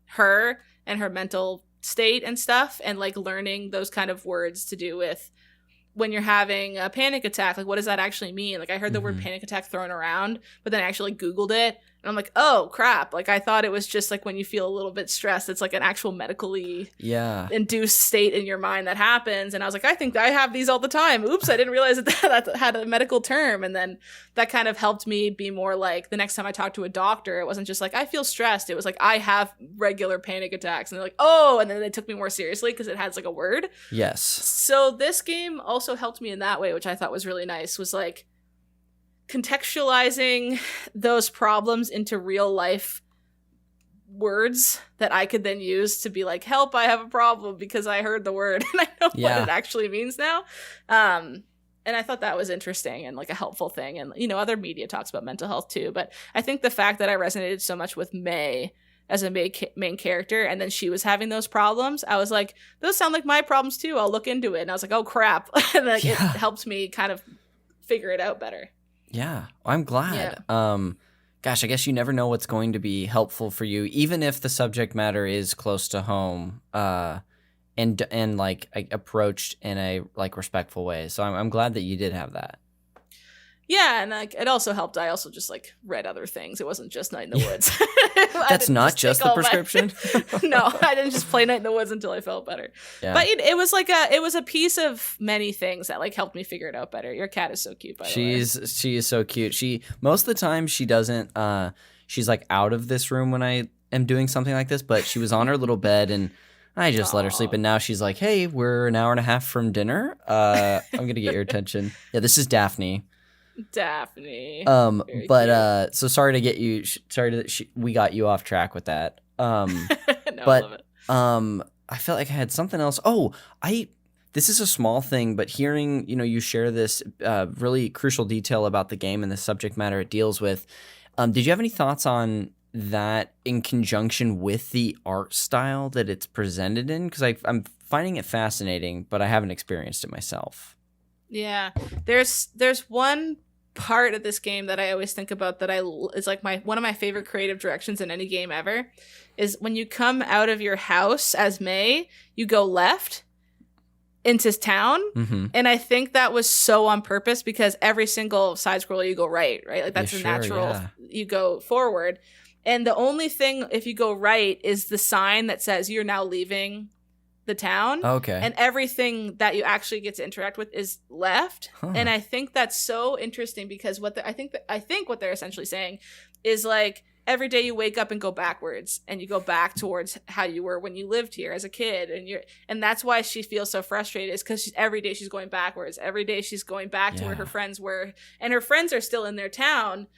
her and her mental state and stuff, and like learning those kind of words to do with when you're having a panic attack, like what does that actually mean? Like I heard the word panic attack thrown around, but then I actually Googled it and I'm like, oh crap. Like I thought it was just like when you feel a little bit stressed, it's like an actual medically induced state in your mind that happens. And I was like, I think I have these all the time. Oops, I didn't realize that had a medical term. And then that kind of helped me be more like the next time I talked to a doctor, it wasn't just like, I feel stressed. It was like, I have regular panic attacks. And they're like, oh, and then they took me more seriously because it has like a word. Yes. So this game also helped me in that way, which I thought was really nice, was like contextualizing those problems into real life words that I could then use to be like, help, I have a problem because I heard the word and I know what it actually means now. And I thought that was interesting and like a helpful thing. And, you know, other media talks about mental health too. But I think the fact that I resonated so much with May as a main character, and then she was having those problems, I was like, those sound like my problems too. I'll look into it. And I was like, oh crap. And like, it helped me kind of figure it out better. Yeah, I'm glad. Gosh, I guess you never know what's going to be helpful for you, even if the subject matter is close to home, and like approached in a like respectful way. So I'm glad that you did have that. Yeah, and like it also helped. I also just like read other things. It wasn't just Night in the Woods. That's not just the prescription. No, I didn't just play Night in the Woods until I felt better. Yeah. But it was like it was a piece of many things that like helped me figure it out better. Your cat is so cute, by the way. She is so cute. She most of the time she doesn't. She's like out of this room when I am doing something like this. But she was on her little bed and I just let her sleep. And now she's like, "Hey, we're an hour and a half from dinner. I'm gonna get your attention." Yeah, this is Daphne. Daphne. But so sorry to get you. We got you off track with that. No, but I love it. I felt like I had something else. Oh, this is a small thing, but hearing you share this really crucial detail about the game and the subject matter it deals with. Did you have any thoughts on that in conjunction with the art style that it's presented in? Because I'm finding it fascinating, but I haven't experienced it myself. Yeah, there's one part of this game that I always think about that is like one of my favorite creative directions in any game ever, is when you come out of your house as May, you go left into town. Mm-hmm. And I think that was so on purpose because every single side scroller you go right? Like that's a natural, you go forward. And the only thing if you go right is the sign that says you're now leaving the town. Okay. And everything that you actually get to interact with is left. Huh. And I think that's so interesting because I think what they're essentially saying is like every day you wake up and go backwards and you go back towards how you were when you lived here as a kid, and that's why she feels so frustrated, is because every day she's going backwards. Every day she's going back to where her friends were, and her friends are still in their town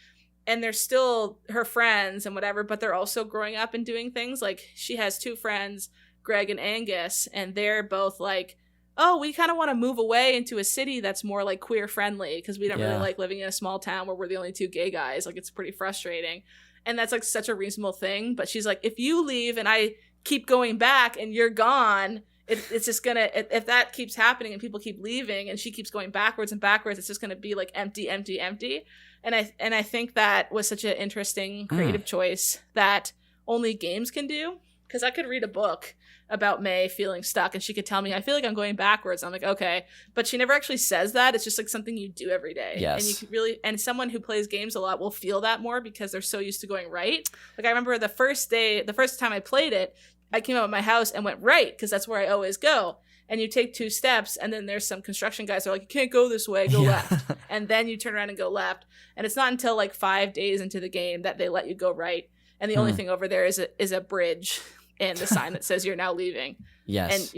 and they're still her friends and whatever, but they're also growing up and doing things. Like she has two friends, Greg and Angus, and they're both like, oh, we kind of want to move away into a city that's more like queer friendly because we don't really like living in a small town where we're the only two gay guys. Like it's pretty frustrating. And that's like such a reasonable thing. But she's like, if you leave and I keep going back and you're gone, it's just gonna, if that keeps happening and people keep leaving and she keeps going backwards and backwards, it's just gonna be like empty, empty, empty. And I think that was such an interesting creative choice that only games can do. Because I could read a book about May feeling stuck and she could tell me, I feel like I'm going backwards. I'm like, okay. But she never actually says that. It's just like something you do every day. Yes. And you can really, and someone who plays games a lot will feel that more because they're so used to going right. Like I remember the first time I played it, I came out of my house and went right because that's where I always go. And you take 2 steps and then there's some construction guys that are like, you can't go this way, go left. And then you turn around and go left. And it's not until like 5 days into the game that they let you go right. And the only thing over there is a bridge and the sign that says you're now leaving. Yes.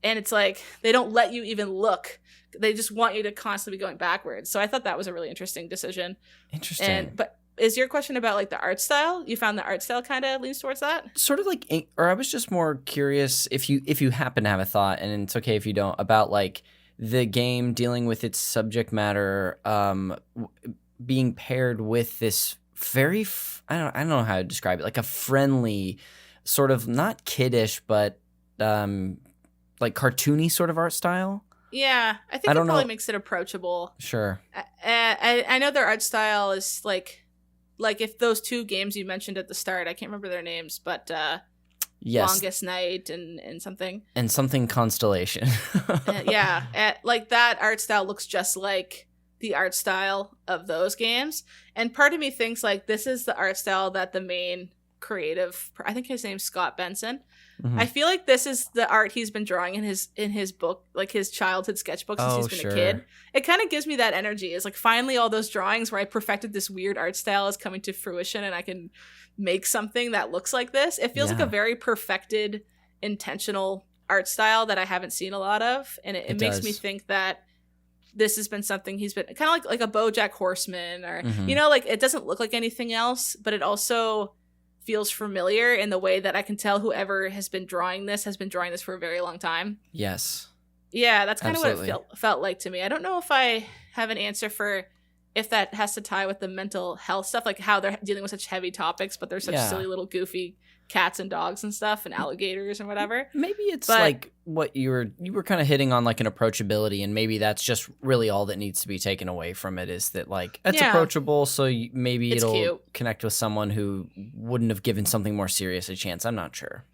And it's like they don't let you even look. They just want you to constantly be going backwards. So I thought that was a really interesting decision. Interesting. But is your question about like the art style? You found the art style kind of leans towards that? Sort of like, or I was just more curious if you happen to have a thought, and it's okay if you don't, about like the game dealing with its subject matter being paired with this very I don't know how to describe it, like a friendly sort of, not kiddish, but like cartoony sort of art style. Yeah, I think it probably makes it approachable. Sure. I know their art style is like if those two games you mentioned at the start, I can't remember their names, but yes. Longest Night and something. And something Constellation. Yeah, like that art style looks just like the art style of those games. And part of me thinks like this is the art style that the main creative, I think his name's Scott Benson. Mm-hmm. I feel like this is the art he's been drawing in his book, like his childhood sketchbook since he's been a kid. It kind of gives me that energy. It's like finally all those drawings where I perfected this weird art style is coming to fruition and I can make something that looks like this. It feels like a very perfected, intentional art style that I haven't seen a lot of. And it makes me think that this has been something he's been kind of like a BoJack Horseman or, you know, like it doesn't look like anything else, but it also feels familiar in the way that I can tell whoever has been drawing this for a very long time. Yes. Yeah, that's kind of what it felt like to me. I don't know if I have an answer for if that has to tie with the mental health stuff, like how they're dealing with such heavy topics, but they're such silly little goofy cats and dogs and stuff and alligators and whatever. Maybe it's like what you were kind of hitting on, like an approachability, and maybe that's just really all that needs to be taken away from it is that like it's approachable, so maybe it'll cute. Connect with someone who wouldn't have given something more serious a chance. I'm not sure.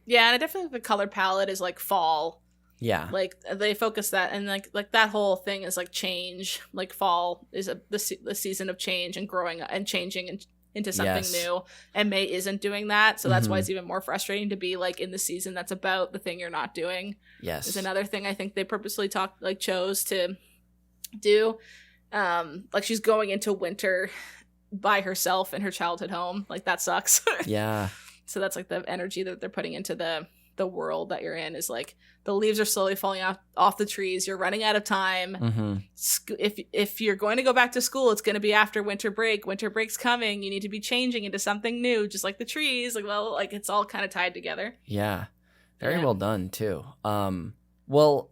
Yeah, and I definitely think the color palette is like fall. Yeah. Like they focus that, and like that whole thing is like change. Like fall is the season of change and growing and changing and into something new, and May isn't doing that, so that's why it's even more frustrating to be like in the season that's about the thing you're not doing. Yes, is another thing I think they purposely chose to do. Like she's going into winter by herself in her childhood home. Like that sucks. Yeah. So that's like the energy that they're putting into the world that you're in is like the leaves are slowly falling off the trees. You're running out of time. If you're going to go back to school, it's going to be after winter break. Winter break's coming. You need to be changing into something new, just like the trees. Like, well, like it's all kind of tied together. Yeah. Very well done too. Well,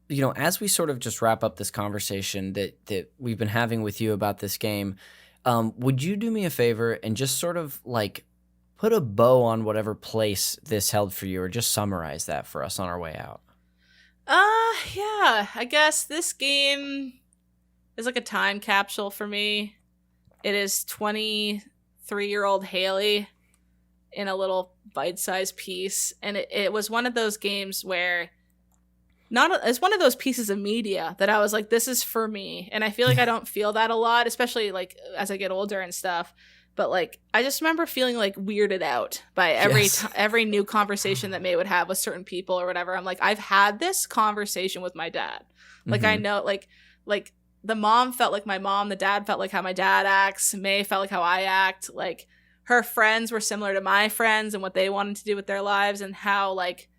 you know, as we sort of just wrap up this conversation that we've been having with you about this game, would you do me a favor and just sort of like put a bow on whatever place this held for you, or just summarize that for us on our way out? Yeah. I guess this game is like a time capsule for me. It is 23-year-old Haley in a little bite-sized piece, and it was one of those games where it's one of those pieces of media that I was like, this is for me. And I feel like I don't feel that a lot, especially like as I get older and stuff. But like, I just remember feeling like weirded out by every new conversation that May would have with certain people or whatever. I'm like, I've had this conversation with my dad. Like, I know, like the mom felt like my mom, the dad felt like how my dad acts. May felt like how I act. Like her friends were similar to my friends and what they wanted to do with their lives and how like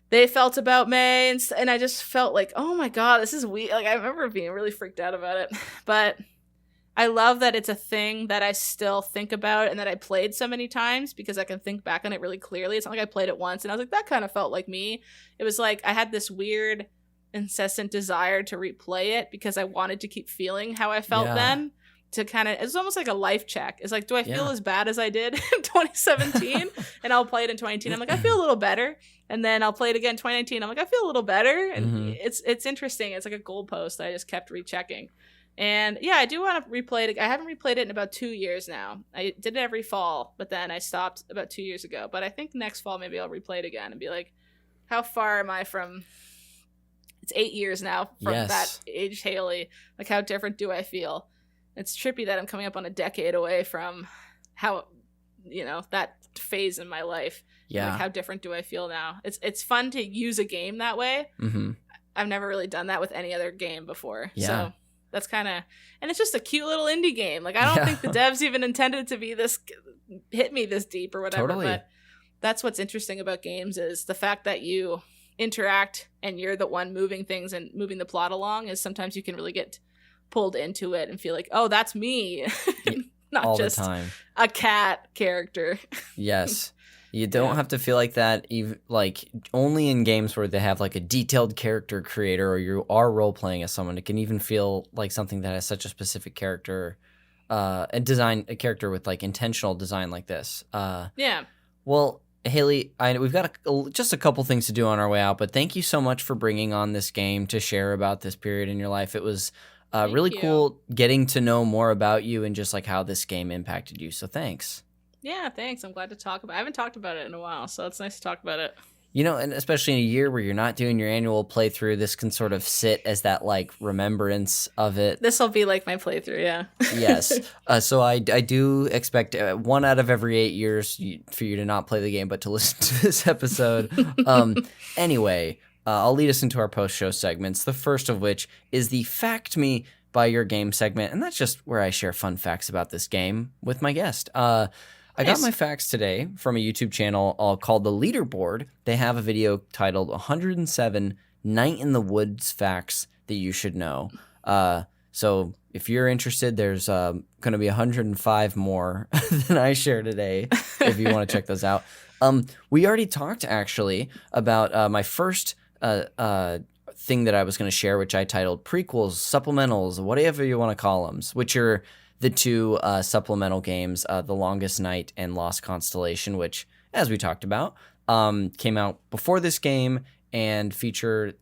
they felt about May. And I just felt like, oh my God, this is weird. Like I remember being really freaked out about it, but I love that it's a thing that I still think about and that I played so many times because I can think back on it really clearly. It's not like I played it once and I was like, that kind of felt like me. It was like I had this weird, incessant desire to replay it because I wanted to keep feeling how I felt then. To kind of, it's almost like a life check. It's like, do I feel as bad as I did in 2017? And I'll play it in 2018. I'm like, I feel a little better. And then I'll play it again in 2019. I'm like, I feel a little better. And it's interesting. It's like a goalpost that I just kept rechecking. And yeah, I do want to replay it. I haven't replayed it in about 2 years now. I did it every fall, but then I stopped about 2 years ago. But I think next fall, maybe I'll replay it again and be like, how far am I from, it's 8 years now from that age Haley. Like, how different do I feel? It's trippy that I'm coming up on a decade away from how, you know, that phase in my life. Yeah. Like, how different do I feel now? It's fun to use a game that way. I've never really done that with any other game before. Yeah. So that's kind of, and it's just a cute little indie game. Like, I don't think the devs even intended to be this, hit me this deep or whatever. Totally. But that's what's interesting about games is the fact that you interact and you're the one moving things and moving the plot along is sometimes you can really get pulled into it and feel like, oh, that's me. Not all just the time. A cat character. Yes. You don't have to feel like that, even like only in games where they have like a detailed character creator or you are role playing as someone. It can even feel like something that has such a specific character and design a character with like intentional design like this. Yeah. Well, Haley, we've got just a couple things to do on our way out, but thank you so much for bringing on this game to share about this period in your life. It was really cool getting to know more about you and just like how this game impacted you. So thanks. Yeah, thanks. I'm glad to talk about it. I haven't talked about it in a while, so it's nice to talk about it. You know, and especially in a year where you're not doing your annual playthrough, this can sort of sit as that like remembrance of it. This will be like my playthrough, yeah. Yes. So I do expect 1 out of every 8 years for you to not play the game, but to listen to this episode. Anyway, I'll lead us into our post-show segments, the first of which is the Fact Me by Your Game segment, and that's just where I share fun facts about this game with my guest. I got my facts today from a YouTube channel called The Leaderboard. They have a video titled 107 Night in the Woods Facts That You Should Know. So if you're interested, there's going to be 105 more than I share today if you want to check those out. We already talked, actually, about my first thing that I was going to share, which I titled Prequels, Supplementals, whatever you want to call them, which are the 2 supplemental games, The Longest Night and Lost Constellation, which, as we talked about, came out before this game and feature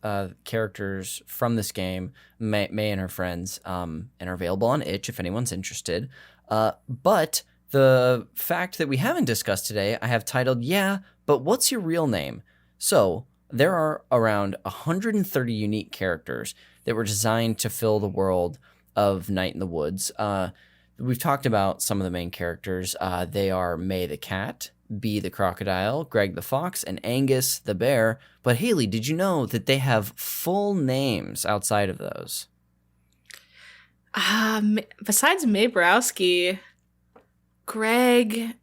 characters from this game, May and her friends, and are available on itch if anyone's interested. But the fact that we haven't discussed today, I have titled, Yeah, but What's Your Real Name? So there are around 130 unique characters that were designed to fill the world of Night in the Woods. We've talked about some of the main characters. They are May the cat, Bee the crocodile, Greg the fox, and Angus the bear. But Haley, did you know that they have full names outside of those? Besides May Browski, Greg,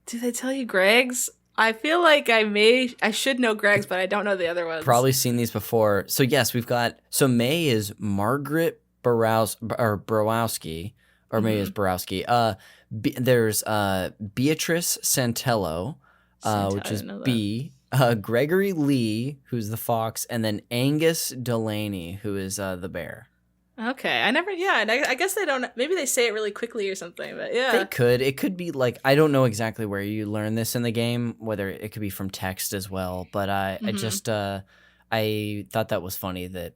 did they tell you Greg's? I feel like I should know Greg's, but I don't know the other ones. Probably seen these before. So yes, May is Margaret Borowski, or maybe it's Borowski. There's Beatrice Santello, which is B. Gregory Lee, who's the fox, and then Angus Delaney, who is the bear. Okay, I guess they don't. Maybe they say it really quickly or something, but yeah, they could. It could be like, I don't know exactly where you learn this in the game, whether it could be from text as well. But I just I thought that was funny that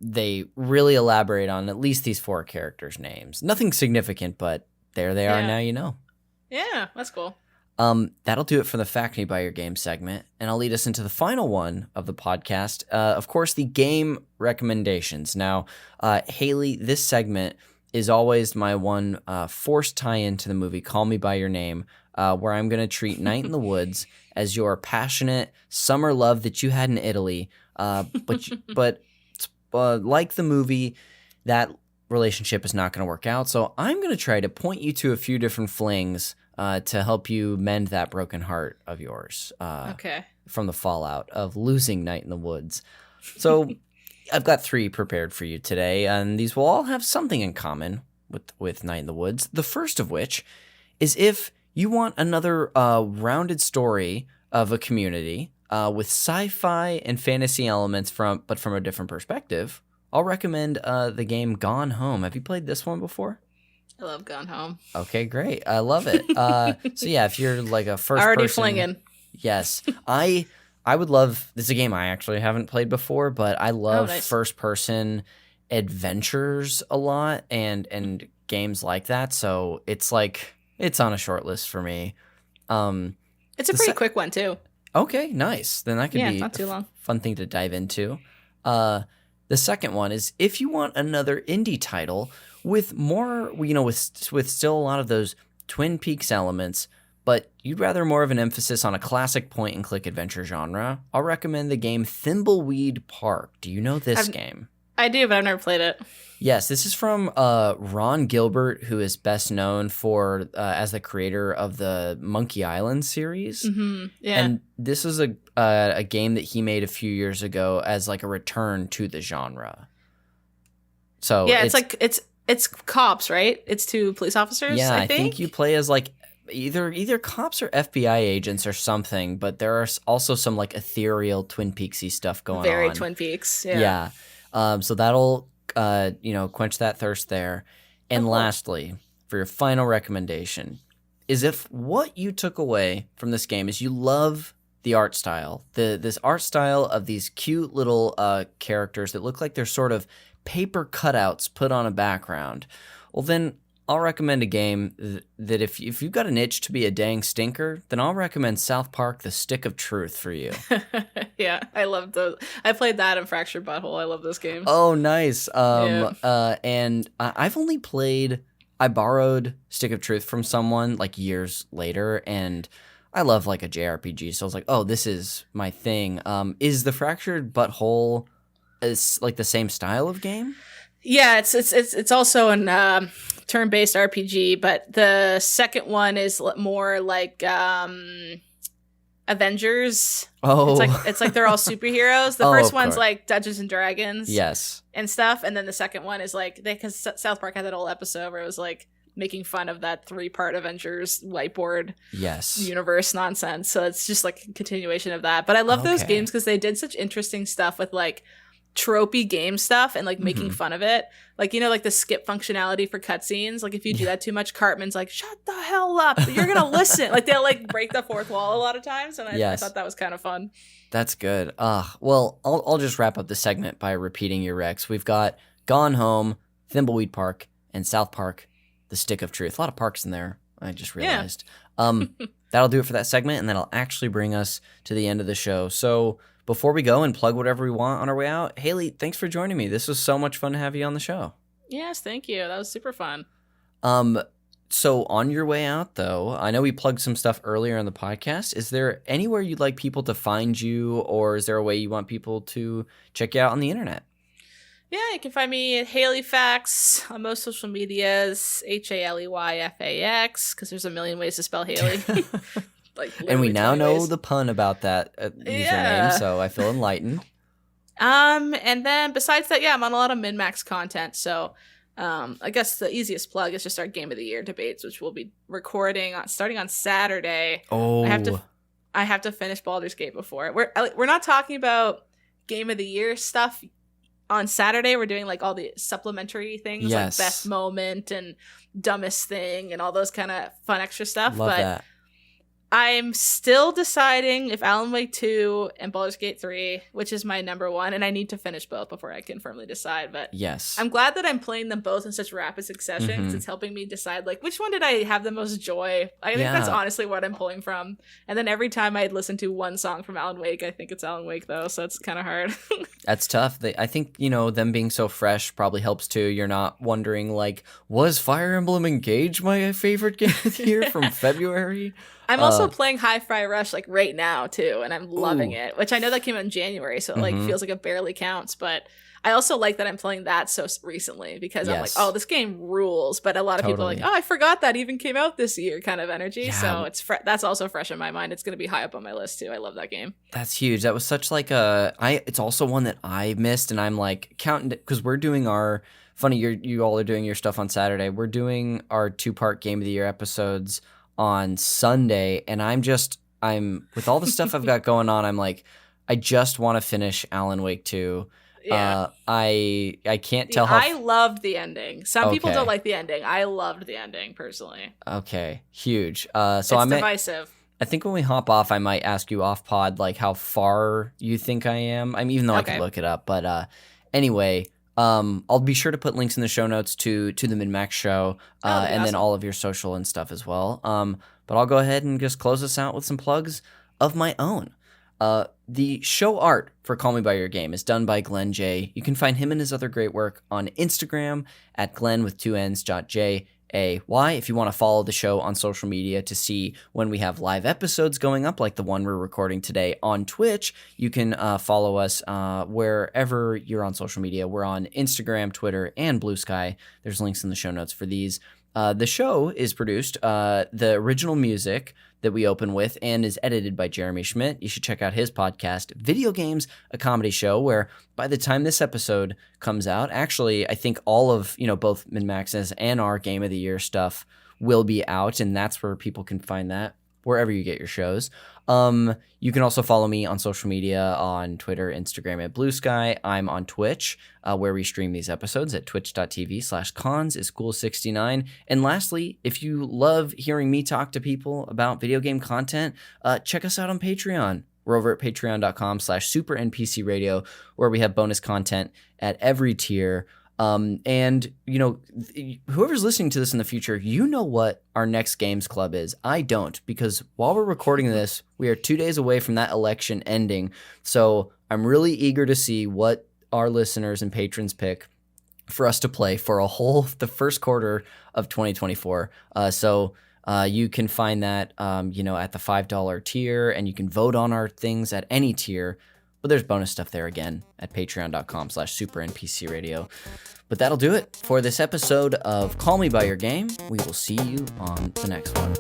they really elaborate on at least these 4 characters' names. Nothing significant, but there they are. Now you know. Yeah, that's cool. That'll do it for the Fact Me by Your Game segment, and I'll lead us into the final one of the podcast. Of course, the game recommendations. Now, Haley, this segment is always my one forced tie-in to the movie Call Me by Your Name, where I'm going to treat Night in the Woods as your passionate summer love that you had in Italy, but like the movie, that relationship is not going to work out. So I'm going to try to point you to a few different flings to help you mend that broken heart of yours. From the fallout of losing Night in the Woods. So I've got 3 prepared for you today, and these will all have something in common with Night in the Woods. The first of which is if you want another rounded story of a community with sci-fi and fantasy elements but from a different perspective, I'll recommend the game Gone Home. Have you played this one before? I love Gone Home. Okay, great. I love it. So yeah, if you're like a first already person, flinging. Yes, I would love. This is a game I actually haven't played before, but I love first person adventures a lot and games like that. So it's on a short list for me. It's a pretty quick one too. Okay, nice. Then that could be not too long. Fun thing to dive into. The second one is if you want another indie title with more, with still a lot of those Twin Peaks elements, but you'd rather more of an emphasis on a classic point-and-click adventure genre, I'll recommend the game Thimbleweed Park. Do you know this game? I do, but I've never played it. Yes, this is from Ron Gilbert, who is best known for as the creator of the Monkey Island series. Mm-hmm. Yeah. And this is a game that he made a few years ago as like a return to the genre. So yeah, it's cops, right? It's 2 police officers. Yeah, I think you play as like either cops or FBI agents or something. But there are also some like ethereal Twin Peaksy stuff going on. Very Twin Peaks. Yeah. So that'll quench that thirst there. And lastly, for your final recommendation is if what you took away from this game is you love the art style, this art style of these cute little characters that look like they're sort of paper cutouts put on a background. Well, then I'll recommend a game that if you've got an itch to be a dang stinker, then I'll recommend South Park: The Stick of Truth for you. Yeah, I love those. I played that in Fractured Butthole. I love those games. Oh, nice. And I've only played. I borrowed Stick of Truth from someone like years later, and I love like a JRPG, so I was like, oh, this is my thing. Is the Fractured Butthole is like the same style of game? Yeah, it's also an turn-based RPG, but the second one is more like Avengers. Oh, it's like they're all superheroes. The first one's like Dungeons and Dragons, yes, and stuff, and then the second one is like because South Park had that old episode where it was like making fun of that 3-part Avengers whiteboard universe nonsense. So it's just like a continuation of that. But I love those games because they did such interesting stuff with like tropey game stuff and like making fun of it. Like, you know, like the skip functionality for cutscenes. Like if you do that too much, Cartman's like, shut the hell up. You're going to listen. Like they'll like break the fourth wall a lot of times. And I thought that was kind of fun. That's good. Well, I'll just wrap up the segment by repeating your recs. We've got Gone Home, Thimbleweed Park, and South Park: The Stick of Truth. A lot of parks in there, I just realized. That'll do it for that segment, and that'll actually bring us to the end of the show. So before we go and plug whatever we want on our way out, Haley, thanks for joining me. This was so much fun to have you on the show. Yes, thank you. That was super fun. So on your way out, though, I know we plugged some stuff earlier in the podcast. Is there anywhere you'd like people to find you, or is there a way you want people to check you out on the internet? Yeah, you can find me at HaleyFax on most social medias, HALEYFAX, because there's a million ways to spell Haley. And we now know the pun about that username, so I feel enlightened. And then besides that, I'm on a lot of MinnMax content, so I guess the easiest plug is just our Game of the Year debates, which we'll be recording starting on Saturday. Oh, I have to finish Baldur's Gate before we're not talking about Game of the Year stuff. On Saturday, we're doing like all the supplementary things, like best moment and dumbest thing and all those kind of fun extra stuff. Love that. I'm still deciding if Alan Wake 2 and Baldur's Gate 3, which is my number one, and I need to finish both before I can firmly decide. But yes, I'm glad that I'm playing them both in such rapid succession because it's helping me decide like which one did I have the most joy. I think that's honestly what I'm pulling from. And then every time I listen to one song from Alan Wake, I think it's Alan Wake though, so it's kind of hard. That's tough. I think, them being so fresh probably helps too. You're not wondering like, was Fire Emblem Engage my favorite game of the year from February? I'm also playing Hi-Fi Rush like right now too, and I'm loving it. Which I know that came out in January, so it like feels like it barely counts. But I also like that I'm playing that so recently because I'm like, oh, this game rules. But a lot of people are like, oh, I forgot that even came out this year, kind of energy. Yeah. So that's also fresh in my mind. It's going to be high up on my list too. I love that game. That's huge. That was such like it's also one that I missed, and I'm like counting because we're doing our funny. You all are doing your stuff on Saturday. We're doing our 2-part Game of the Year episodes on Sunday, and I'm with all the stuff I've got going on, I'm like, I just want to finish Alan Wake 2. Yeah. I can't tell how... I loved the ending. Some people don't like the ending. I loved the ending, personally. Okay, huge. It's divisive. I think when we hop off, I might ask you off pod, like, how far you think I am. I mean, even though I could look it up. But anyway... I'll be sure to put links in the show notes to the MinnMax show, and then all of your social and stuff as well. But I'll go ahead and just close this out with some plugs of my own. The show art for Call Me By Your Game is done by Glenn J. You can find him and his other great work on Instagram at Glenn with 2 N's .j. If you want to follow the show on social media to see when we have live episodes going up, like the one we're recording today on Twitch, you can follow us wherever you're on social media. We're on Instagram, Twitter, and Blue Sky. There's links in the show notes for these. The show is produced, the original music that we open with, and is edited by Jeremy Schmidt. You should check out his podcast, Video Games, a Comedy Show, where by the time this episode comes out, actually, I think all of, both MinnMax's and our Game of the Year stuff will be out, and that's where people can find that wherever you get your shows. You can also follow me on social media on Twitter, Instagram, and Blue Sky. I'm on Twitch, where we stream these episodes at twitch.tv/cons69. And lastly, if you love hearing me talk to people about video game content, check us out on Patreon. We're over at patreon.com/supernpcradio, where we have bonus content at every tier. And whoever's listening to this in the future, you know what our next games club is. I don't, because while we're recording this, we are 2 days away from that election ending. So I'm really eager to see what our listeners and patrons pick for us to play for the first quarter of 2024. You can find that, at the $5 tier, and you can vote on our things at any tier. But there's bonus stuff there again at patreon.com/supernpcradio. But that'll do it for this episode of Call Me By Your Game. We will see you on the next one.